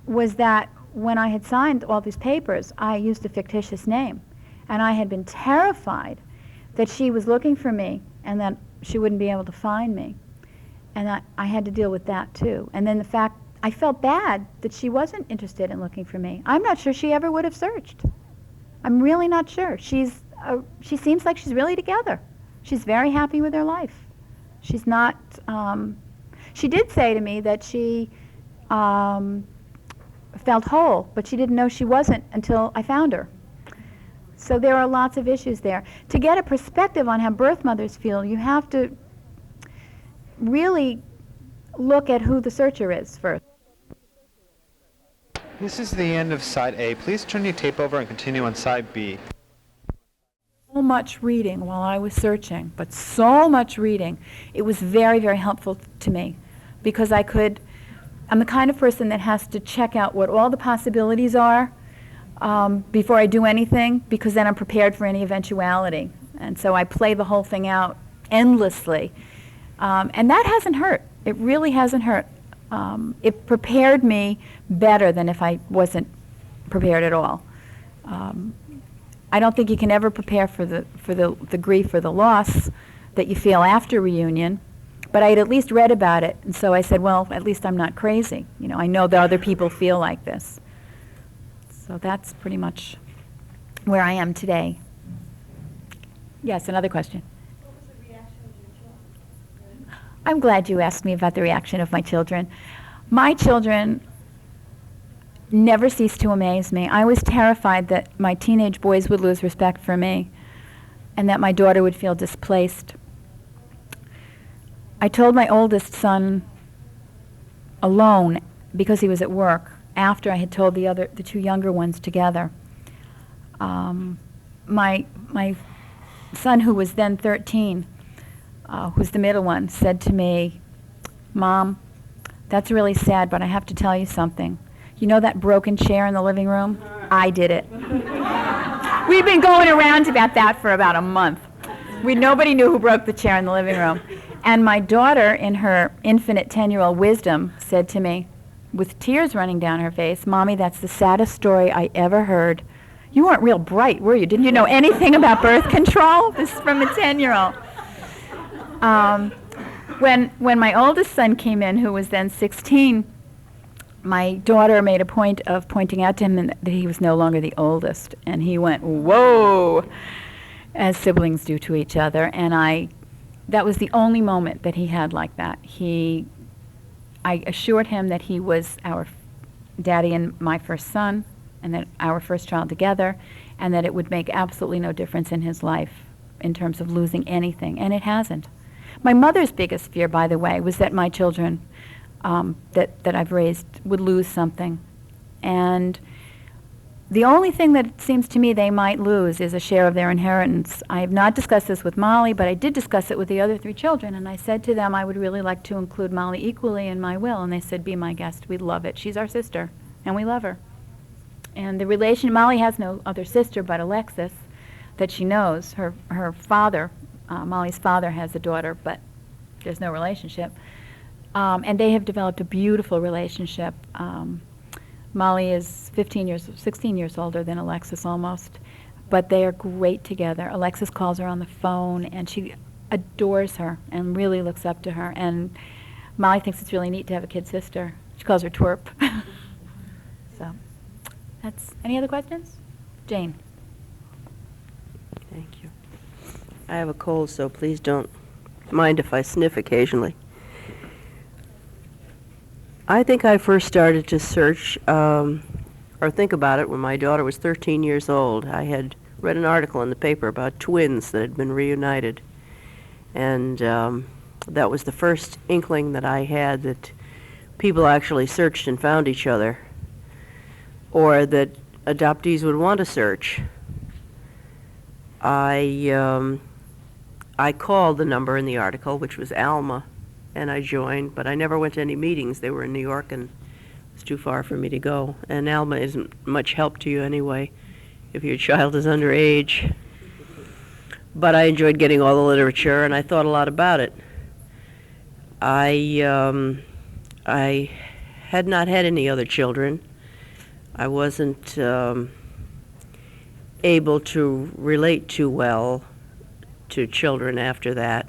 was that when I had signed all these papers, I used a fictitious name, and I had been terrified that she was looking for me and that she wouldn't be able to find me. And I had to deal with that too. And then the fact, I felt bad that she wasn't interested in looking for me. I'm not sure she ever would have searched. I'm really not sure. She seems like she's really together. She's very happy with her life. She's not, she did say to me that she felt whole, but she didn't know she wasn't until I found her. So there are lots of issues there. To get a perspective on how birth mothers feel, you have to really look at who the searcher is first. This is the end of side A. Please turn your tape over and continue on side B. Oh my much reading while I was searching, but so much reading. It was very, very helpful to me because I'm the kind of person that has to check out what all the possibilities are before I do anything, because then I'm prepared for any eventuality. And so I play the whole thing out endlessly. And that hasn't hurt. It really hasn't hurt. It prepared me better than if I wasn't prepared at all. I don't think you can ever prepare for the grief or the loss that you feel after reunion, but I had at least read about it, and so I said, well, at least I'm not crazy. You know, I know that other people feel like this. So that's pretty much where I am today. Yes, another question. What was the reaction of your children? I'm glad you asked me about the reaction of my children. My children never ceased to amaze me. I was terrified that my teenage boys would lose respect for me and that my daughter would feel displaced. I told my oldest son alone, because he was at work, after I had told the two younger ones together. My son, who was then 13, who's the middle one, said to me, "Mom, that's really sad, but I have to tell you something. You know that broken chair in the living room? I did it." We've been going around about that for about a month. Nobody knew who broke the chair in the living room. And my daughter, in her infinite 10-year-old wisdom, said to me, with tears running down her face, "Mommy, that's the saddest story I ever heard. You weren't real bright, were you? Didn't you know anything about birth control?" This is from a 10-year-old. When my oldest son came in, who was then 16, my daughter made a point of pointing out to him that he was no longer the oldest. And he went, "Whoa," as siblings do to each other. And that was the only moment that he had like that. I assured him that he was our daddy and my first son, and that our first child together, and that it would make absolutely no difference in his life in terms of losing anything, and it hasn't. My mother's biggest fear, by the way, was that my children that I've raised would lose something. And the only thing that it seems to me they might lose is a share of their inheritance. I have not discussed this with Molly, but I did discuss it with the other 3 children, and I said to them I would really like to include Molly equally in my will, and they said, "Be my guest, we'd love it. She's our sister, and we love her." And the relation, Molly has no other sister but Alexis that she knows. Her father, Molly's father, has a daughter, but there's no relationship. And they have developed a beautiful relationship. Molly is 16 years older than Alexis almost, but they are great together. Alexis calls her on the phone, and she adores her and really looks up to her. And Molly thinks it's really neat to have a kid sister. She calls her twerp. So, any other questions? Jane. Thank you. I have a cold, so please don't mind if I sniff occasionally. I think I first started to search or think about it when my daughter was 13 years old. I had read an article in the paper about twins that had been reunited, and that was the first inkling that I had that people actually searched and found each other, or that adoptees would want to search. I called the number in the article, which was Alma, and I joined, but I never went to any meetings. They were in New York, and it was too far for me to go. And Alma isn't much help to you anyway if your child is underage. But I enjoyed getting all the literature, and I thought a lot about it. I had not had any other children. I wasn't able to relate too well to children after that.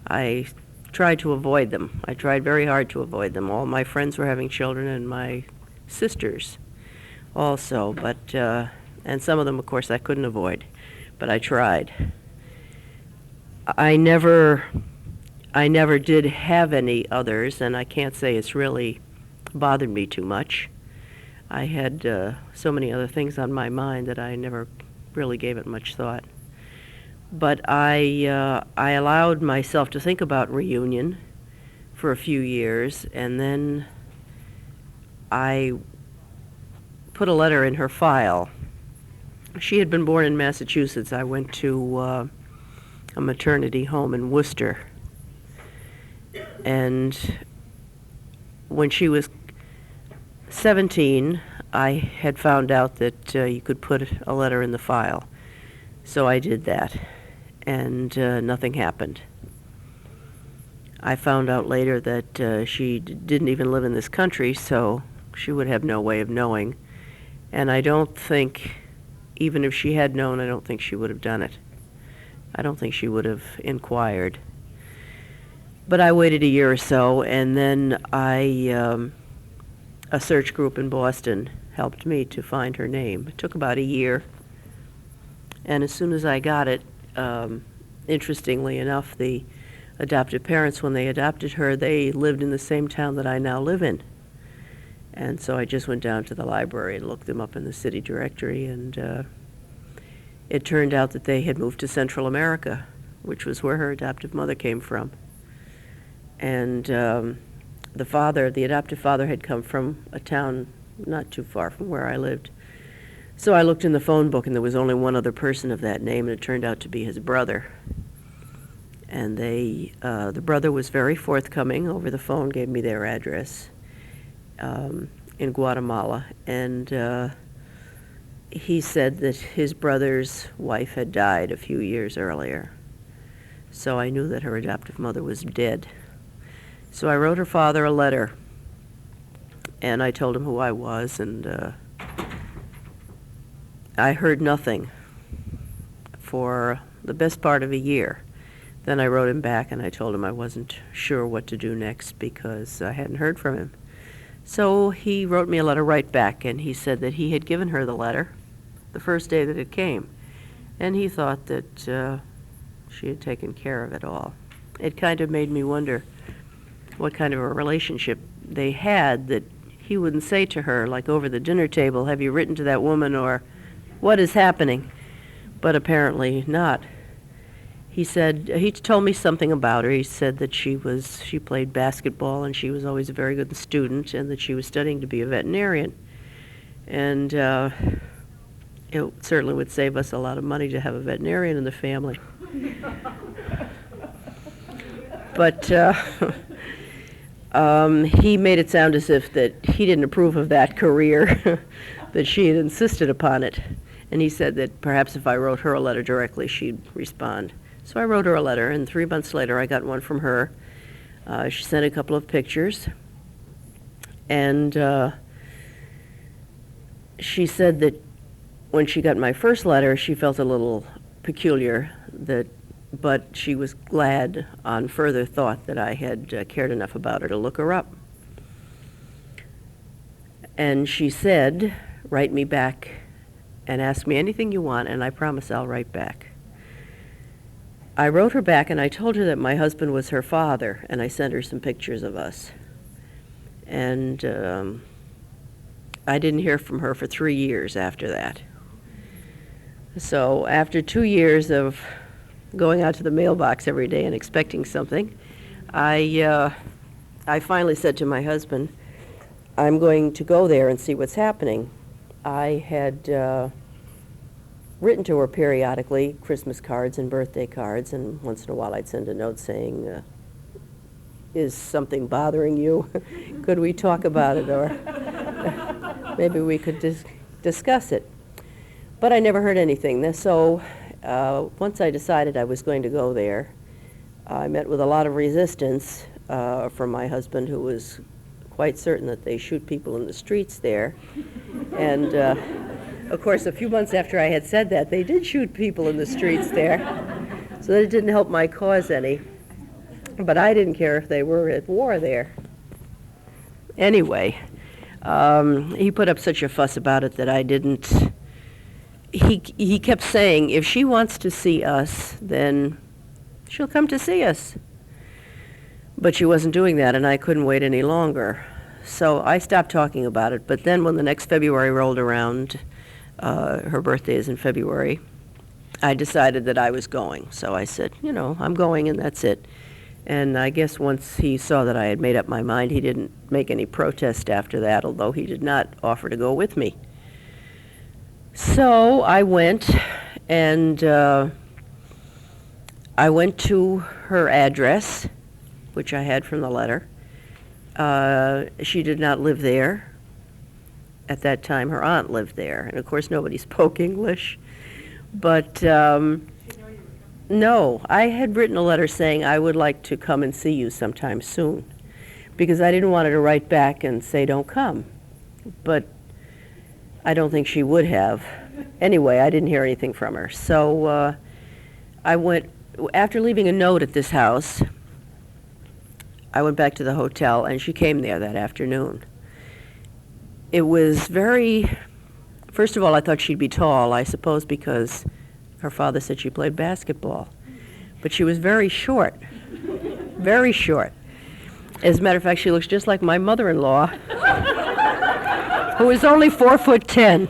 I tried to avoid them. I tried very hard to avoid them. All my friends were having children, and my sisters also, but and some of them, of course, I couldn't avoid, but I tried. I never did have any others, and I can't say it's really bothered me too much. I had so many other things on my mind that I never really gave it much thought. But I allowed myself to think about reunion for a few years, and then I put a letter in her file, She had been born in Massachusetts. I went to a maternity home in Worcester. And when she was 17, I had found out that you could put a letter in the file. So I did that, and nothing happened. I found out later that she didn't even live in this country, so she would have no way of knowing. And I don't think, even if she had known, I don't think she would have done it. I don't think she would have inquired. But I waited a year or so, and then a search group in Boston helped me to find her name. It took about a year. And as soon as I got it, interestingly enough, the adoptive parents, when they adopted her, they lived in the same town that I now live in. And so I just went down to the library and looked them up in the city directory, and it turned out that they had moved to Central America, which was where her adoptive mother came from. And the adoptive father, had come from a town not too far from where I lived. So I looked in the phone book, and there was only one other person of that name, and it turned out to be his brother. And the brother was very forthcoming over the phone, gave me their address in Guatemala, and he said that his brother's wife had died a few years earlier. So I knew that her adoptive mother was dead. So I wrote her father a letter, and I told him who I was, and I heard nothing for the best part of a year. Then I wrote him back, and I told him I wasn't sure what to do next because I hadn't heard from him. So he wrote me a letter right back, and he said that he had given her the letter the first day that it came, and he thought that she had taken care of it all. It kind of made me wonder what kind of a relationship they had, that he wouldn't say to her, like over the dinner table, "Have you written to that woman?" or "What is happening?" But apparently not. He said, he told me something about her. He said that she played basketball, and she was always a very good student, and that she was studying to be a veterinarian. And it certainly would save us a lot of money to have a veterinarian in the family. But he made it sound as if that he didn't approve of that career, that she had insisted upon it. And he said that perhaps if I wrote her a letter directly, she'd respond. So I wrote her a letter, and 3 months later I got one from her. She sent a couple of pictures, and she said that when she got my first letter, she felt a little peculiar, but she was glad on further thought that I had cared enough about her to look her up. And she said, "Write me back and ask me anything you want, and I promise I'll write back." I wrote her back, and I told her that my husband was her father, and I sent her some pictures of us. And I didn't hear from her for 3 years after that. So after 2 years of going out to the mailbox every day and expecting something, I finally said to my husband, "I'm going to go there and see what's happening." I had written to her periodically, Christmas cards and birthday cards, and once in a while I'd send a note saying, "Is something bothering you? Could we talk about it, or maybe we could discuss it?" But I never heard anything. So once I decided I was going to go there, I met with a lot of resistance from my husband, who was quite certain that they shoot people in the streets there. And of course, a few months after I had said that, they did shoot people in the streets there. So that it didn't help my cause any. But I didn't care if they were at war there. Anyway, he put up such a fuss about it that I didn't. He kept saying, if she wants to see us, then she'll come to see us. But she wasn't doing that, and I couldn't wait any longer. So I stopped talking about it. But then when the next February rolled around, her birthday is in February, I decided that I was going. So I said, I'm going, and that's it. And I guess once he saw that I had made up my mind, he didn't make any protest after that, although he did not offer to go with me. So I went, and I went to her address, which I had from the letter. She did not live there. At that time, her aunt lived there, and of course nobody spoke English. But no, I had written a letter saying I would like to come and see you sometime soon, because I didn't want her to write back and say don't come. But I don't think she would have. Anyway, I didn't hear anything from her. So I went, after leaving a note at this house, I went back to the hotel, and she came there that afternoon. It was very, first of all, I thought she'd be tall, I suppose because her father said she played basketball. But she was very short, very short. As a matter of fact, she looks just like my mother-in-law, who is only 4'10".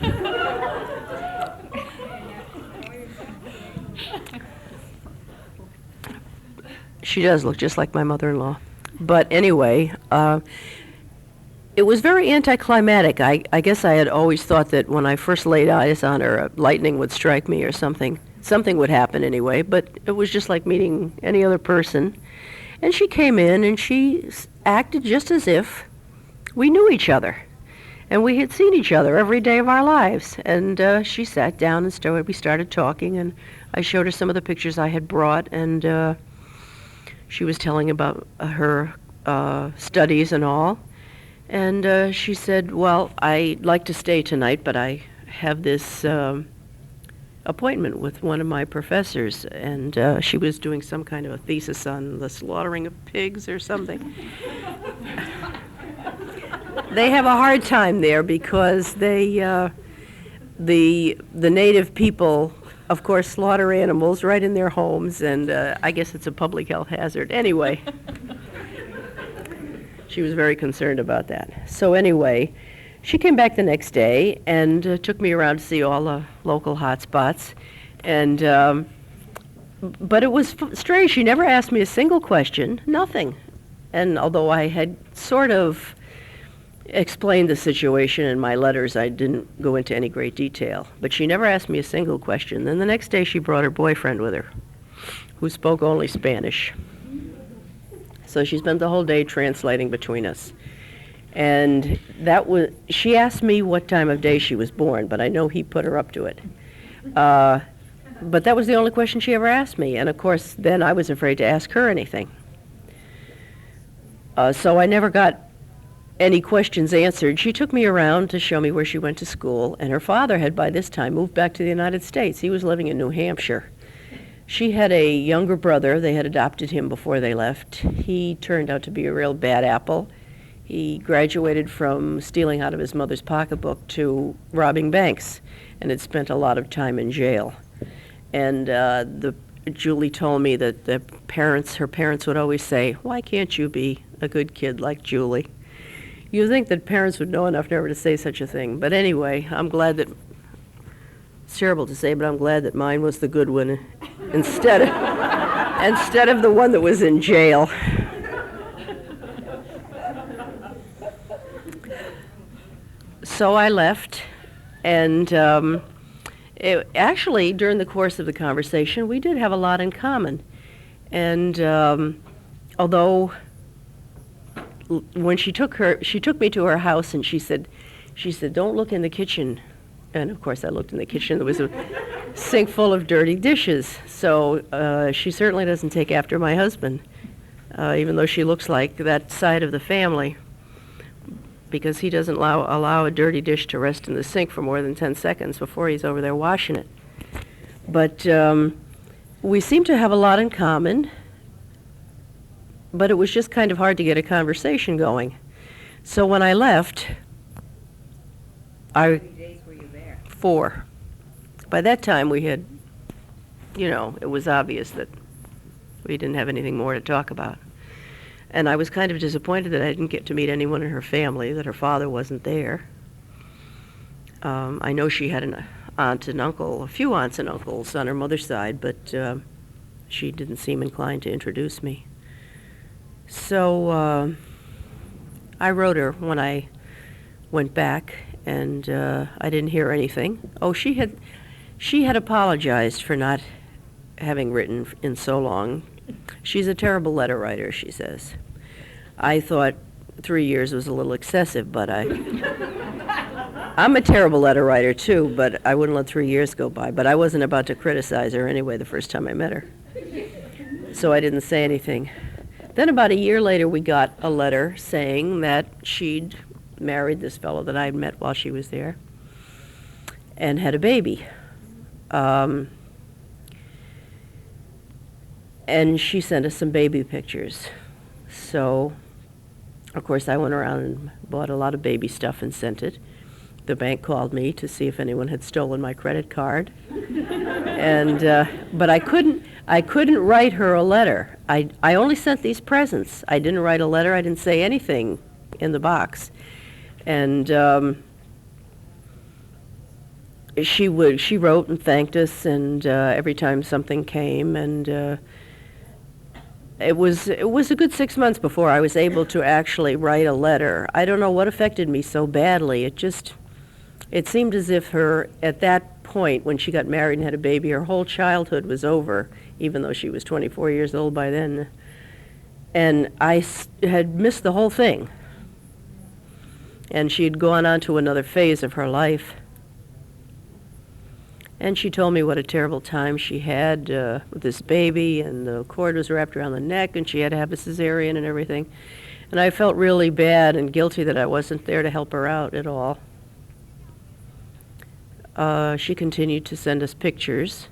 She does look just like my mother-in-law. But anyway, it was very anticlimactic. I guess I had always thought that when I first laid eyes on her, lightning would strike me or something. Something would happen anyway, but it was just like meeting any other person. And she came in, and she acted just as if we knew each other. And we had seen each other every day of our lives. And she sat down and we started talking, and I showed her some of the pictures I had brought, and she was telling about her studies and all. And she said, well, I'd like to stay tonight, but I have this appointment with one of my professors. And she was doing some kind of a thesis on the slaughtering of pigs or something. They have a hard time there because the native people, of course, slaughter animals right in their homes, and I guess it's a public health hazard. Anyway, she was very concerned about that. So anyway, she came back the next day and took me around to see all the local hot spots. And but it was strange. She never asked me a single question, nothing. And although I had sort of explained the situation in my letters, I didn't go into any great detail. But she never asked me a single question. Then the next day she brought her boyfriend with her, who spoke only Spanish. So she spent the whole day translating between us. And she asked me what time of day she was born, but I know he put her up to it. But that was the only question she ever asked me. And of course, then I was afraid to ask her anything. So I never got any questions answered. She took me around to show me where she went to school, and her father had by this time moved back to the United States. He was living in New Hampshire. She had a younger brother. They had adopted him before they left. He turned out to be a real bad apple. He graduated from stealing out of his mother's pocketbook to robbing banks, and had spent a lot of time in jail. And Julie told me that her parents would always say, "Why can't you be a good kid like Julie?" You think that parents would know enough never to say such a thing. But anyway, I'm glad that, it's terrible to say, but I'm glad that mine was the good one instead of the one that was in jail. So I left, and actually, during the course of the conversation, we did have a lot in common. And although when she took me to her house, and she said, "Don't look in the kitchen." And of course I looked in the kitchen. There was a sink full of dirty dishes. So she certainly doesn't take after my husband, even though she looks like that side of the family, because he doesn't allow a dirty dish to rest in the sink for more than 10 seconds before he's over there washing it. But we seem to have a lot in common. But it was just kind of hard to get a conversation going. So when I left, How many days were you there? 4. By that time we had, it was obvious that we didn't have anything more to talk about. And I was kind of disappointed that I didn't get to meet anyone in her family, that her father wasn't there. I know she had an aunt and uncle, a few aunts and uncles on her mother's side, but she didn't seem inclined to introduce me. So I wrote her when I went back, and I didn't hear anything. Oh, she had apologized for not having written in so long. She's a terrible letter writer, she says. I thought 3 years was a little excessive, but I'm a terrible letter writer too, but I wouldn't let 3 years go by. But I wasn't about to criticize her anyway the first time I met her. So I didn't say anything. Then about a year later, we got a letter saying that she'd married this fellow that I'd met while she was there and had a baby. And she sent us some baby pictures. So, of course, I went around and bought a lot of baby stuff and sent it. The bank called me to see if anyone had stolen my credit card. And, but I couldn't write her a letter. I only sent these presents. I didn't write a letter. I didn't say anything in the box. And she wrote and thanked us, and every time something came, and it was a good 6 months before I was able to actually write a letter. I don't know what affected me so badly. It seemed as if at that point, when she got married and had a baby, her whole childhood was over, even though she was 24 years old by then. And I had missed the whole thing. And she had gone on to another phase of her life. And she told me what a terrible time she had with this baby, and the cord was wrapped around the neck, and she had to have a cesarean and everything. And I felt really bad and guilty that I wasn't there to help her out at all. She continued to send us pictures.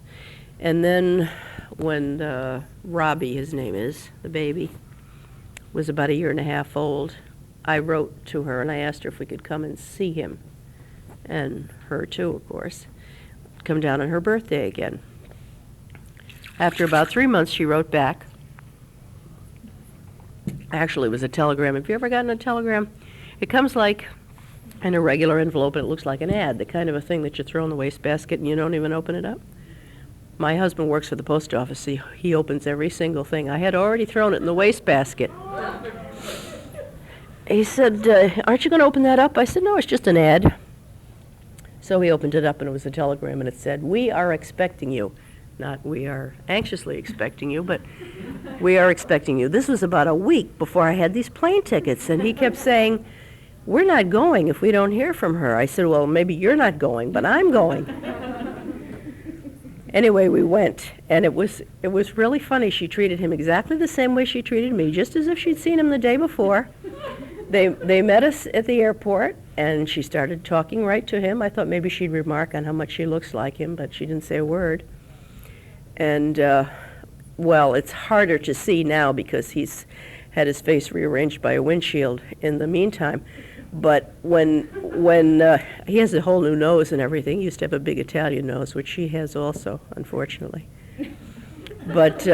And then when Robbie, his name is, the baby, was about 1.5 years old, I wrote to her and I asked her if we could come and see him, and her too, of course, come down on her birthday again. After about 3 months, she wrote back. Actually, it was a telegram. Have you ever gotten a telegram? It comes like in a regular envelope, and it looks like an ad, the kind of a thing that you throw in the wastebasket and you don't even open it up. My husband works for the post office. He opens every single thing. I had already thrown it in the wastebasket. He said, aren't you going to open that up? I said, no, it's just an ad. So he opened it up, and it was a telegram, and it said, we are expecting you. Not we are anxiously expecting you, but we are expecting you. This was about a week before I had these plane tickets, and he kept saying, we're not going if we don't hear from her. I said, well, maybe you're not going, but I'm going. Anyway, we went, and it was really funny. She treated him exactly the same way she treated me, just as if she'd seen him the day before. They met us at the airport, and she started talking right to him. I thought maybe she'd remark on how much she looks like him, but she didn't say a word. And, well, it's harder to see now because he's had his face rearranged by a windshield in the meantime. But when he has a whole new nose and everything, he used to have a big Italian nose, which she has also, unfortunately. But,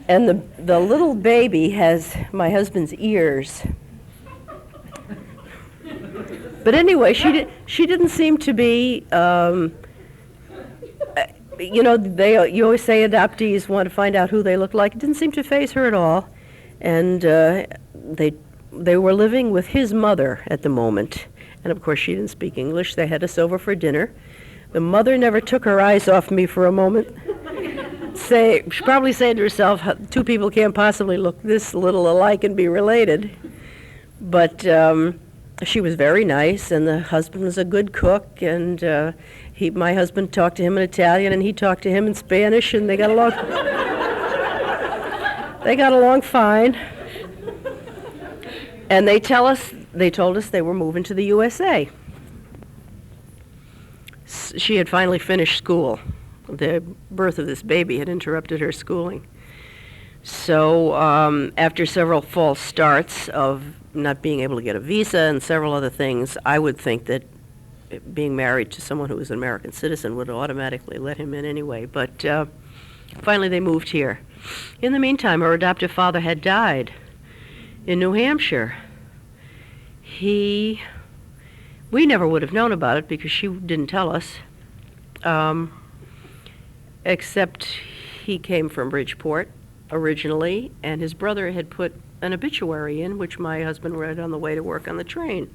and the little baby has my husband's ears. But anyway, she didn't seem to be, you know, you always say adoptees want to find out who they look like. It didn't seem to faze her at all. And they were living with his mother at the moment. And of course, she didn't speak English. They had us over for dinner. The mother never took her eyes off me for a moment. She probably said to herself, two people can't possibly look this little alike and be related. But she was very nice, and the husband was a good cook, and my husband talked to him in Italian, and he talked to him in Spanish, and they got along. They got along fine. And they told us they were moving to the USA. She had finally finished school. The birth of this baby had interrupted her schooling. So after several false starts of not being able to get a visa and several other things, I would think that being married to someone who was an American citizen would automatically let him in anyway. But finally they moved here. In the meantime, her adoptive father had died in New Hampshire. We never would have known about it because she didn't tell us, except he came from Bridgeport originally, and his brother had put an obituary in, which my husband read on the way to work on the train.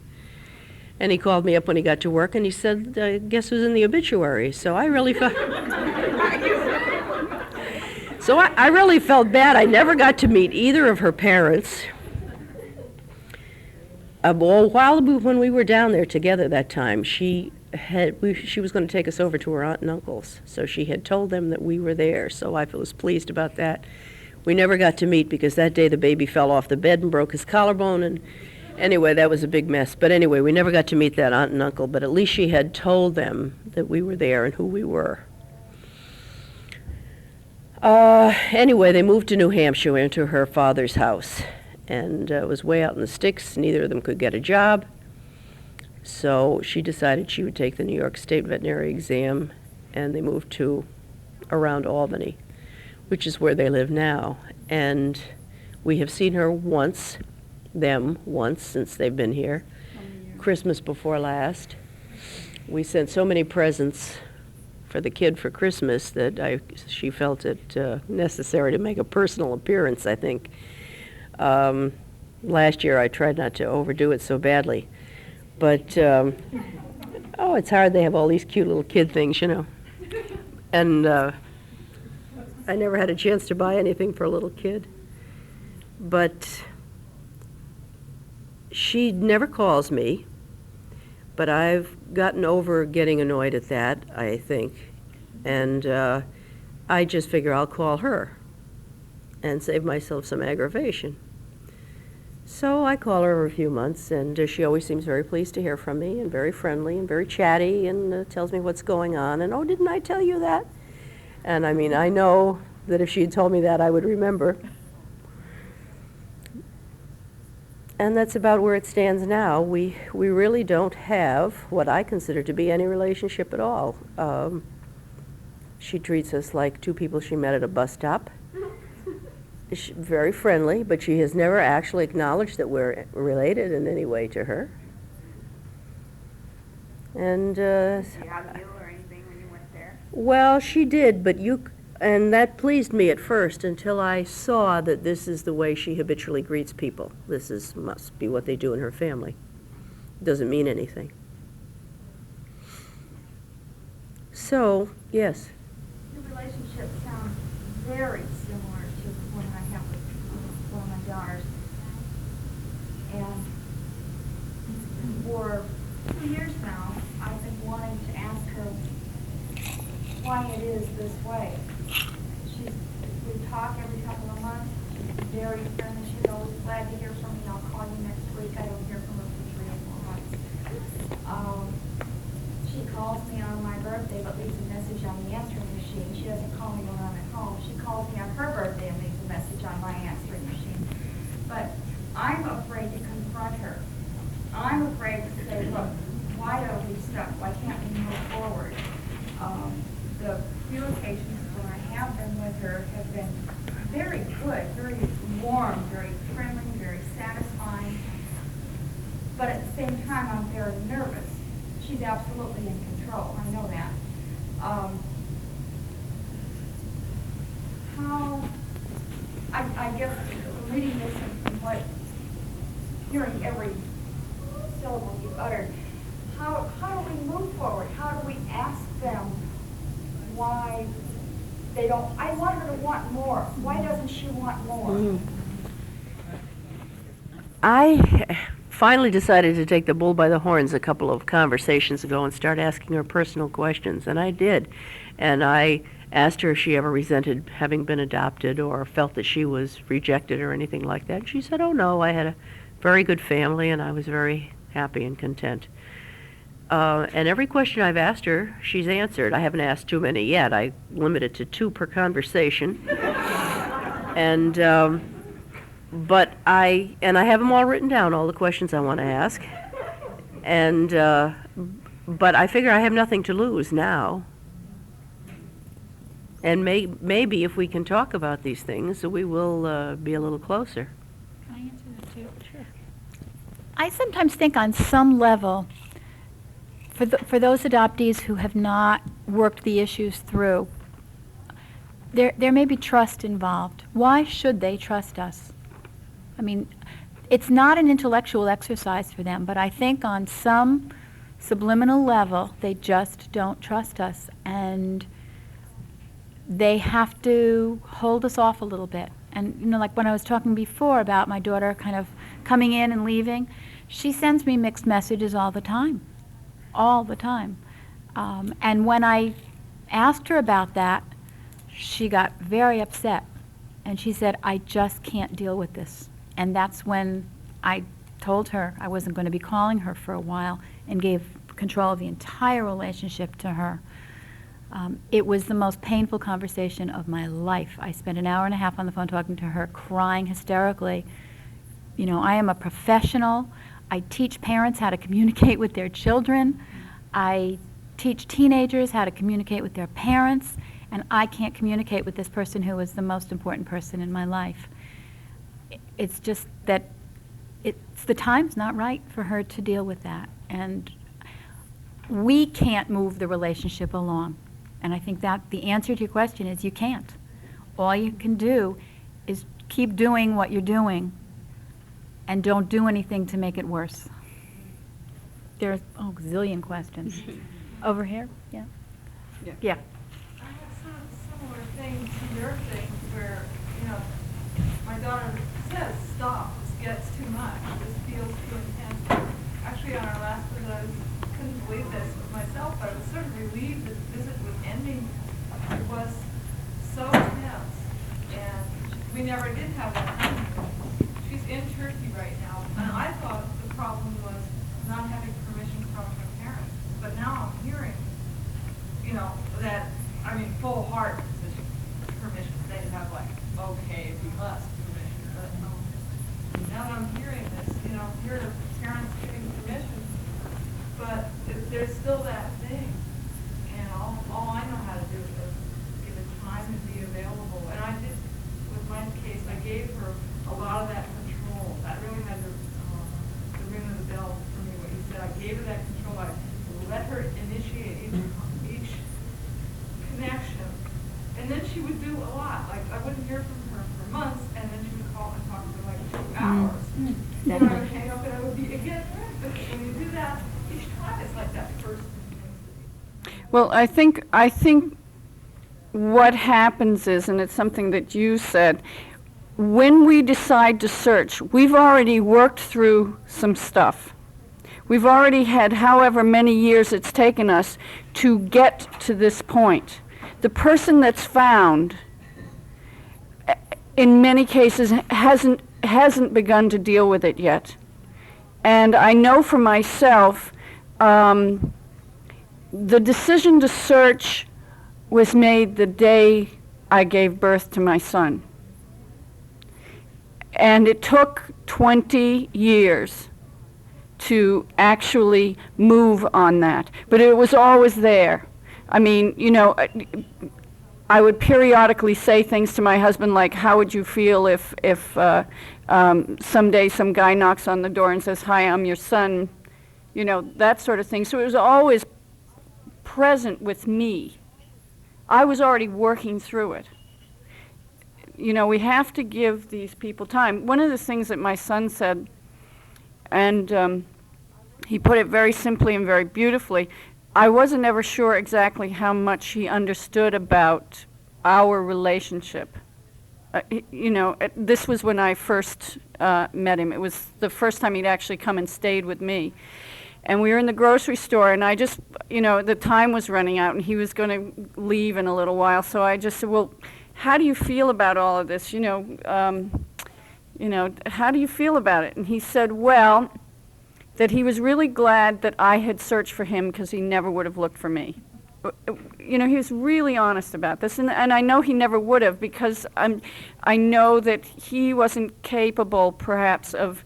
And he called me up when he got to work, and he said, guess who's in the obituary? So I really felt... So I really felt bad. I never got to meet either of her parents. When we were down there together that time, she was going to take us over to her aunt and uncle's. So she had told them that we were there, so I was pleased about that. We never got to meet because that day the baby fell off the bed and broke his collarbone, and anyway, that was a big mess. But anyway, we never got to meet that aunt and uncle, but at least she had told them that we were there and who we were. Anyway, they moved to New Hampshire into her father's house, and it was way out in the sticks. Neither of them could get a job, so she decided she would take the New York State veterinary exam, and they moved to around Albany, which is where they live now. And we have seen her once, since they've been here. Christmas before last. We sent so many presents for the kid for Christmas that she felt it necessary to make a personal appearance, I think. Last year I tried not to overdo it so badly. But, it's hard. They have all these cute little kid things, you know. And I never had a chance to buy anything for a little kid. But she never calls me. But I've gotten over getting annoyed at that, I think. And I just figure I'll call her and save myself some aggravation. So I call her every few months, and she always seems very pleased to hear from me, and very friendly, and very chatty, and tells me what's going on, and, oh, didn't I tell you that? And I mean, I know that if she had told me that, I would remember. And that's about where it stands now. We really don't have what I consider to be any relationship at all. She treats us like two people she met at a bus stop. She's very friendly, but she has never actually acknowledged that we're related in any way to her. And Did she hug you or anything when you went there? well, she did, but and that pleased me at first until I saw that this is the way she habitually greets people. Must be what they do in her family. Doesn't mean anything. So, yes. Your relationship sounds very similar to one I have with one of my daughters. And for 2 years now, I've been wanting to ask her why it is this way. We talk every couple of months. She's very friendly. She's always glad to hear from me. I'll call you next week. I don't hear from her for 3 or 4 months. She calls me on my birthday but leaves a message on the answering machine. She doesn't call me when I'm at home. She calls me on her birthday and leaves a message on my answering machine. But I'm afraid to confront her. I'm afraid to say, look, why are we stuck? Why can't we move forward? The few occasions when I have been with her have been very good, very warm, very friendly, very satisfying. But at the same time, I'm very nervous. She's absolutely in control. I know that. I guess reading this and hearing every syllable you uttered, how do we move forward? How do we ask them why they don't? I want her to want more. Why doesn't she want more? I finally decided to take the bull by the horns a couple of conversations ago and start asking her personal questions, and I did. And I asked her if she ever resented having been adopted or felt that she was rejected or anything like that. And she said, oh no, I had a very good family and I was very happy and content. And every question I've asked her, she's answered. I haven't asked too many yet. I limit it to 2 per conversation. And but I have them all written down, all the questions I want to ask. And but I figure I have nothing to lose now. And maybe if we can talk about these things, we will be a little closer. Can I answer that too? Sure. I sometimes think on some level, for those adoptees who have not worked the issues through, there may be trust involved. Why should they trust us? I mean, it's not an intellectual exercise for them, but I think on some subliminal level, they just don't trust us, and they have to hold us off a little bit. And, you know, like when I was talking before about my daughter kind of coming in and leaving, she sends me mixed messages all the time. All the time. And when I asked her about that, she got very upset. And she said, I just can't deal with this. And that's when I told her I wasn't going to be calling her for a while and gave control of the entire relationship to her. It was the most painful conversation of my life. I spent an hour and a half on the phone talking to her, crying hysterically. You know, I am a professional. I teach parents how to communicate with their children. I teach teenagers how to communicate with their parents, and I can't communicate with this person who is the most important person in my life. It's just that the time's not right for her to deal with that, and we can't move the relationship along. And I think that the answer to your question is you can't. All you can do is keep doing what you're doing and don't do anything to make it worse. There's a zillion questions. Over here? Yeah. Yeah. I have some similar thing to your thing where, you know, my daughter says, stop, this gets too much, this feels too intense. Actually, on our last visit, I couldn't believe this with myself, but I was sort of relieved that the visit was ending. It was so intense, and we never did have that honeymoon. She's in Turkey right now, and I thought the problem was not having permission from her parents. But now I'm hearing, you know, that, I mean, full heart permission. They have like, okay, if you must permission. But now that I'm hearing this, you know, here are parents giving permission, but there's still that thing. And all I know how to do is give it time and be available. And I did, with my case, I gave her a lot of that control. That really had the ring of the bell for me, what you said. I gave her that control. I let her initiate each connection. And then she would do a lot. Like, I wouldn't hear from her for months, and then she would call and talk for like 2 hours. And I would hang up, and I would be again. But when you do that, each time it's like that first intensity. Well, I think what happens is, and it's something that you said, when we decide to search, we've already worked through some stuff. We've already had however many years it's taken us to get to this point. The person that's found, in many cases, hasn't begun to deal with it yet. And I know for myself, the decision to search was made the day I gave birth to my son. And it took 20 years to actually move on that. But it was always there. I mean, you know, I would periodically say things to my husband like, how would you feel if someday some guy knocks on the door and says, hi, I'm your son, you know, that sort of thing. So it was always present with me. I was already working through it. You know, we have to give these people time. One of the things that my son said, and he put it very simply and very beautifully, I wasn't ever sure exactly how much he understood about our relationship. You know, this was when I first met him. It was the first time he'd actually come and stayed with me. And we were in the grocery store, and I just, you know, the time was running out, and he was going to leave in a little while. So I just said, well, how do you feel about all of this? You know, how do you feel about it? And he said, well, that he was really glad that I had searched for him because he never would have looked for me. You know, he was really honest about this, and I know he never would have, because I know that he wasn't capable, perhaps, of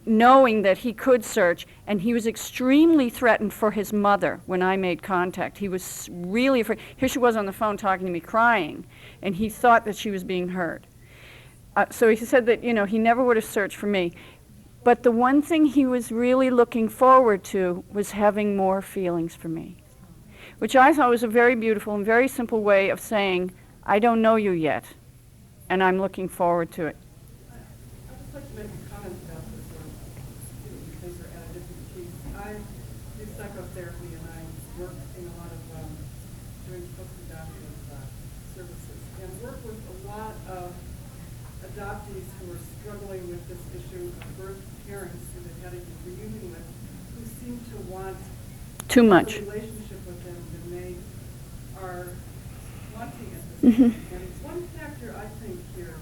knowing that he could search, and he was extremely threatened for his mother when I made contact. He was really afraid. Here she was on the phone talking to me, crying, and he thought that she was being heard. So he said that, you know, he never would have searched for me. But the one thing he was really looking forward to was having more feelings for me, which I thought was a very beautiful and very simple way of saying, I don't know you yet, and I'm looking forward to it. I'd just like to make a comment about this, because we're at a different piece. I I do psychotherapy and I work in a lot of doing post-adoptive services and work with a lot of adoptees who are struggling with this issue of birth parents who they've had a reunion with, who seem to want Too much. a relationship with them than they are wanting at this point. And one factor I think here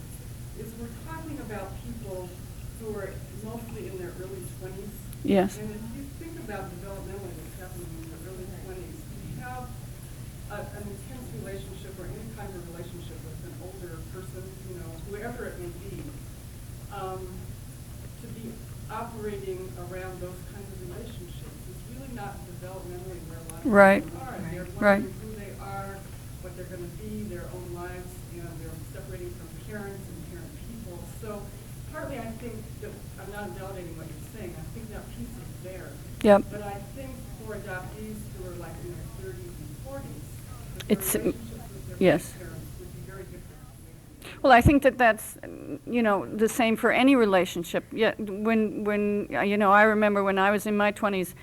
is we're talking about people who are mostly in their early 20s. Yes. And if you think about developmentally what's happening in the early 20s, you have an intense relationship or any kind of relationship with an older person, you know, whoever it may be, to be operating around those kinds of relationships is really not developmentally where a lot of Right. people are. They're Right. learning who they are, what they're going to be, their own lives, and they're separating from parents and parent people. So partly I think that, I'm not invalidating what you're saying, I think that piece is there. Yep. But I think for adoptees who are like in their 30s and 40s, It's, their relationships with their yes. parents would be very different. Well, I think that that's, you know, the same for any relationship. Yeah, when you know, I remember when I was in my 20s,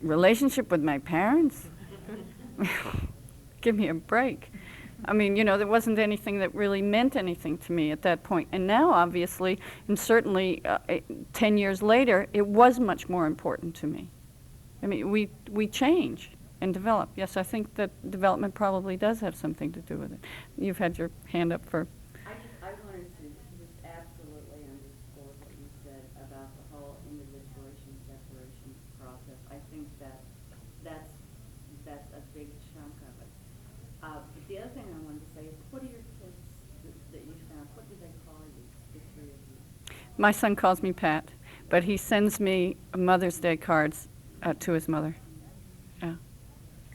relationship with my parents? Give me a break. I mean, you know, there wasn't anything that really meant anything to me at that point. And now, obviously, and certainly 10 years later, it was much more important to me. I mean, we change and develop. Yes, I think that development probably does have something to do with it. You've had your hand up for... I wanted to just absolutely underscore what you said about the whole individuation separation process. I think that's a big chunk of it. But the other thing I wanted to say is, what are your kids that you found? What do they call you, the three of you? My son calls me Pat, but he sends me Mother's Day cards to his mother. Yeah.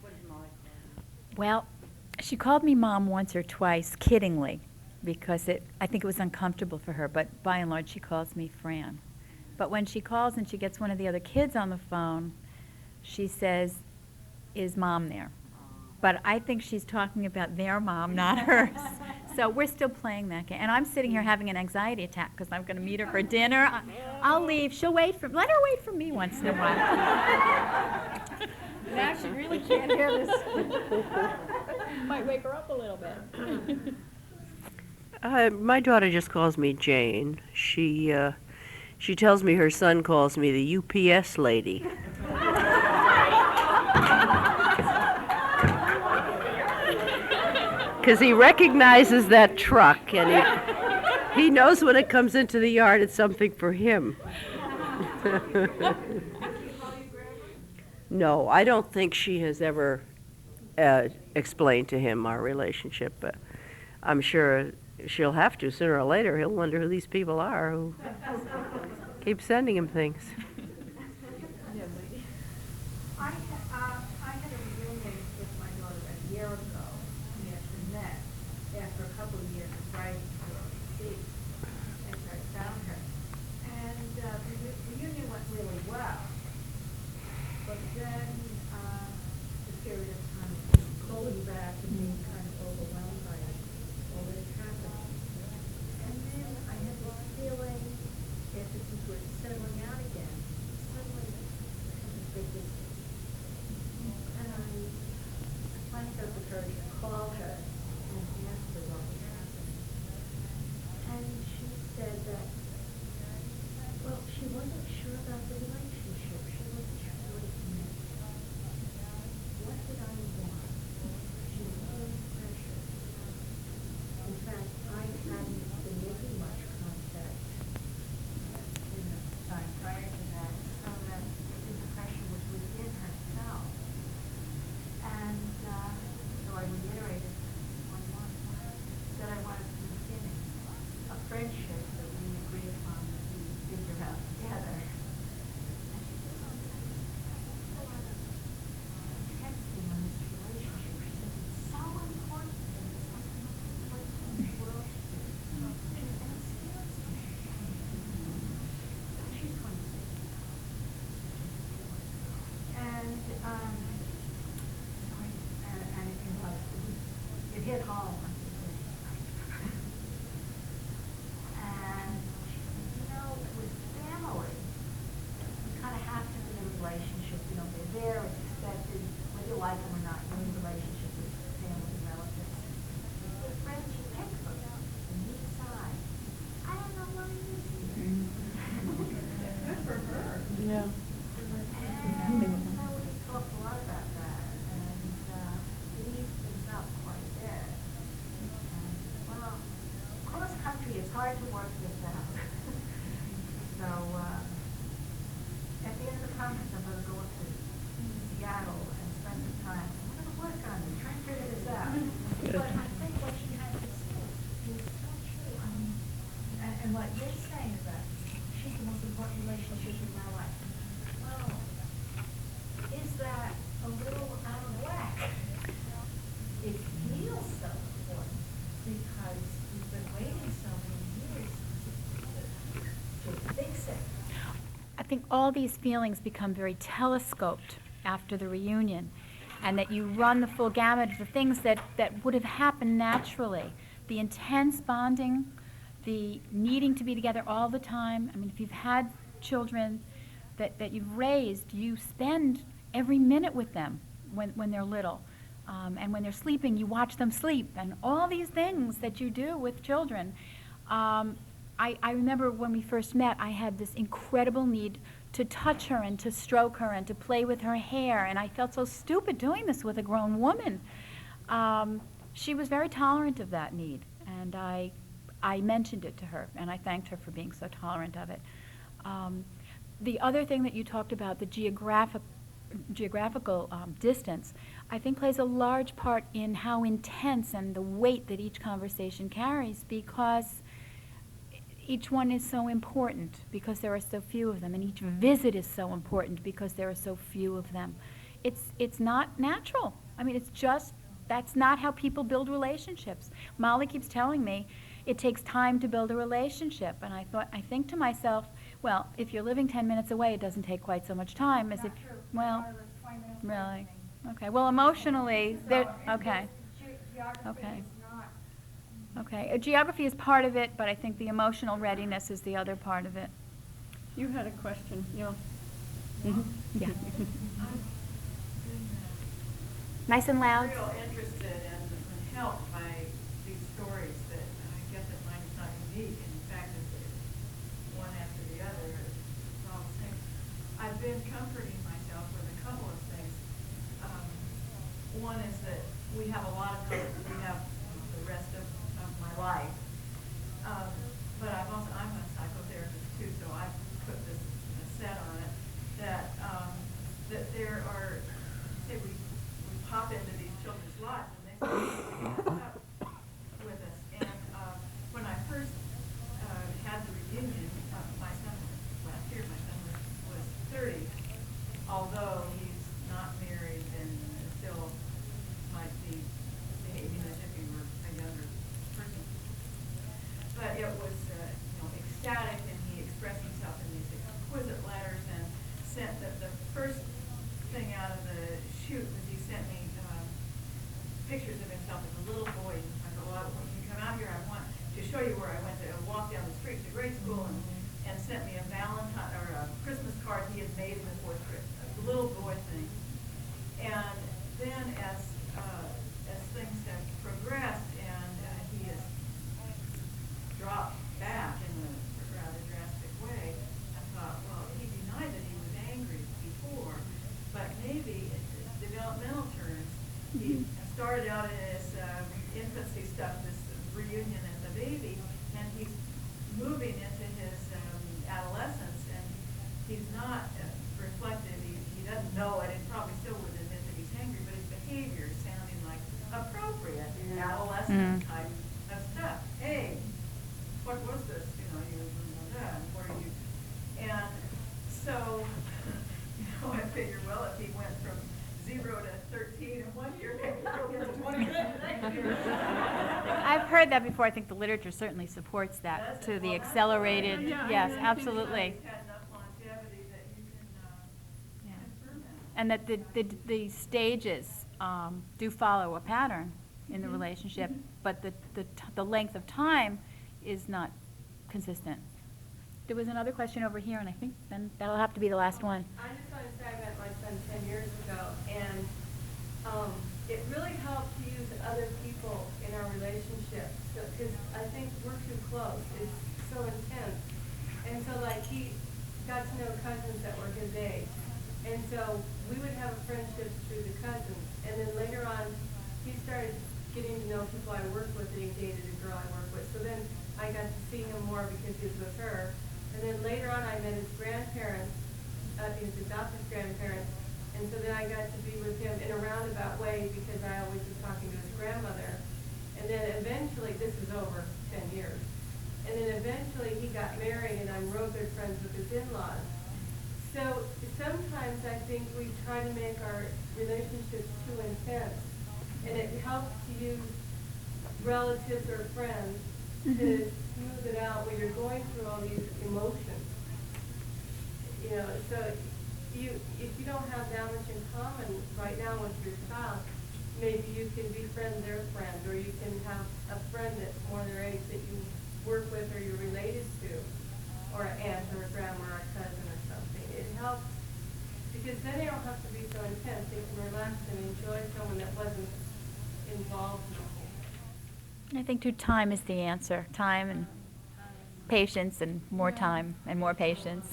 What does Molly call you? Well, she called me Mom once or twice, kiddingly, because I think it was uncomfortable for her, but by and large she calls me Fran. But when she calls and she gets one of the other kids on the phone, she says, "Is Mom there?" But I think she's talking about their mom, not hers. So we're still playing that game. And I'm sitting here having an anxiety attack because I'm going to meet her for dinner. I'll leave. She'll wait for, let her wait for me once in a while. Now she really can't hear this. Might wake her up a little bit. My daughter just calls me Jane. She tells me her son calls me the UPS lady. Because he recognizes that truck, and he knows when it comes into the yard, it's something for him. No, I don't think she has ever explained to him our relationship, but I'm sure she'll have to sooner or later. He'll wonder who these people are who keep sending him things. I had a roommate with my daughter a year ago. We actually met after a couple of years of writing for overseas after I found her. And the reunion went really well. But then the period of time of going back and being kind of overwhelmed by all this happening. And then I had this feeling after things were settling out again, suddenly a big distance. And I finally got the courage to call her and ask her what was happening. And she said that, well, she wasn't sure about the relationship. She wasn't sure what it meant. conference, I'm gonna go up to Seattle and spend some time. I'm gonna work on it, try and figure this out. But I think what she had to say is so true. I mean, and what you're saying is that she's the most important relationship in my life. Well, is that a little out of whack? It feels so important because we've been waiting so many years to fix it. I think all these feelings become very telescoped after the reunion, and that you run the full gamut of the things that would have happened naturally. The intense bonding, the needing to be together all the time. I mean, if you've had children that you've raised, you spend every minute with them when they're little. And when they're sleeping, you watch them sleep, and all these things that you do with children. I remember when we first met, I had this incredible need to touch her and to stroke her and to play with her hair, and I felt so stupid doing this with a grown woman. She was very tolerant of that need, and I mentioned it to her, and I thanked her for being so tolerant of it. The other thing that you talked about, the geographical distance, I think plays a large part in how intense and the weight that each conversation carries, because each one is so important because there are so few of them, and each visit is so important because there are so few of them. It's not natural. I mean, it's just, that's not how people build relationships. Molly keeps telling me it takes time to build a relationship, and I think to myself, well, if you're living 10 minutes away, it doesn't take quite so much time as if, well, really? Okay, well, emotionally, okay. Okay. Okay, geography is part of it, but I think the emotional readiness is the other part of it. You had a question, yeah. Yeah. Nice and loud. I'm real interested and helped by these stories that I get that mine is not unique. In fact, it's one after the other, it's all the same. I've been comforting myself with a couple of things. One is that we have a lot of comfort. We have the rest of my life. But I'm a psychotherapist too, so I put this set on it that there are, say we pop into these children's lives and they start up with us. And when I first had the reunion, my son, last year my son was 30, although he's not married and still might be behaving as if he were a younger person. But it was ecstatic, and he expressed himself in these exquisite letters and sent the first thing out of the chute was he sent me pictures of himself as a little boy. I go, well, when you come out here, I want to show you where I went to walk down the street to grade school, and sent me a Valentine or a Christmas card he had made in the fourth grade, a little boy thing. And then as things have progressed and he has dropped back in a rather drastic way, I thought, well, he denied that he was angry before, but maybe in developmental terms, he started out in his infancy stuff, this reunion as a baby, and he's moving into his adolescence, and he's not reflective. He doesn't know it, and probably still would admit that he's angry, but his behavior is sounding like appropriate adolescent type of stuff. Hey, what was this? You know that. What are you? And so, I figure, well, if he went from 0 to 13 in 1 year, maybe he'll get to 20 next year. I've heard that before. I think the literature certainly supports that, to the accelerated, yes, absolutely. He's had enough longevity that you can confirm that. And that the stages do follow a pattern in the relationship, but the length of time is not consistent. There was another question over here, and I think then that'll have to be the last one. I just want to say I met my son 10 years ago, and it really helped to use other people in our relationship, because I think we're too close. It's so intense. And so, like, he got to know cousins that were his age. And so we would have a friendship through the cousins. And then later on, he started getting to know people I worked with, and he dated a girl I worked with. So then I got to see him more because he was with her. And then later on, I met his grandparents, his adopted grandparents. And so then I got to be with him in a roundabout way because I always was talking to his grandmother. And then eventually, this is over 10 years. And then eventually he got married and I'm real good friends with his in-laws. So sometimes I think we try to make our relationships too intense. And it helps to use relatives or friends to smooth it out when you're going through all these emotions. You know, so if you don't have that much in common right now with your spouse, maybe you can befriend their friend, or you can have a friend that's more their age that you work with or you're related to, or an aunt or a grandma or a cousin or something. It helps because then they don't have to be so intense. They can relax and enjoy someone that wasn't involved in the whole. I think too, time is the answer. Time and patience and more time and more patience.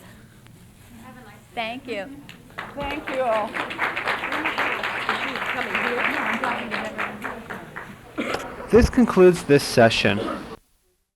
Thank you. Thank you all. This concludes this session.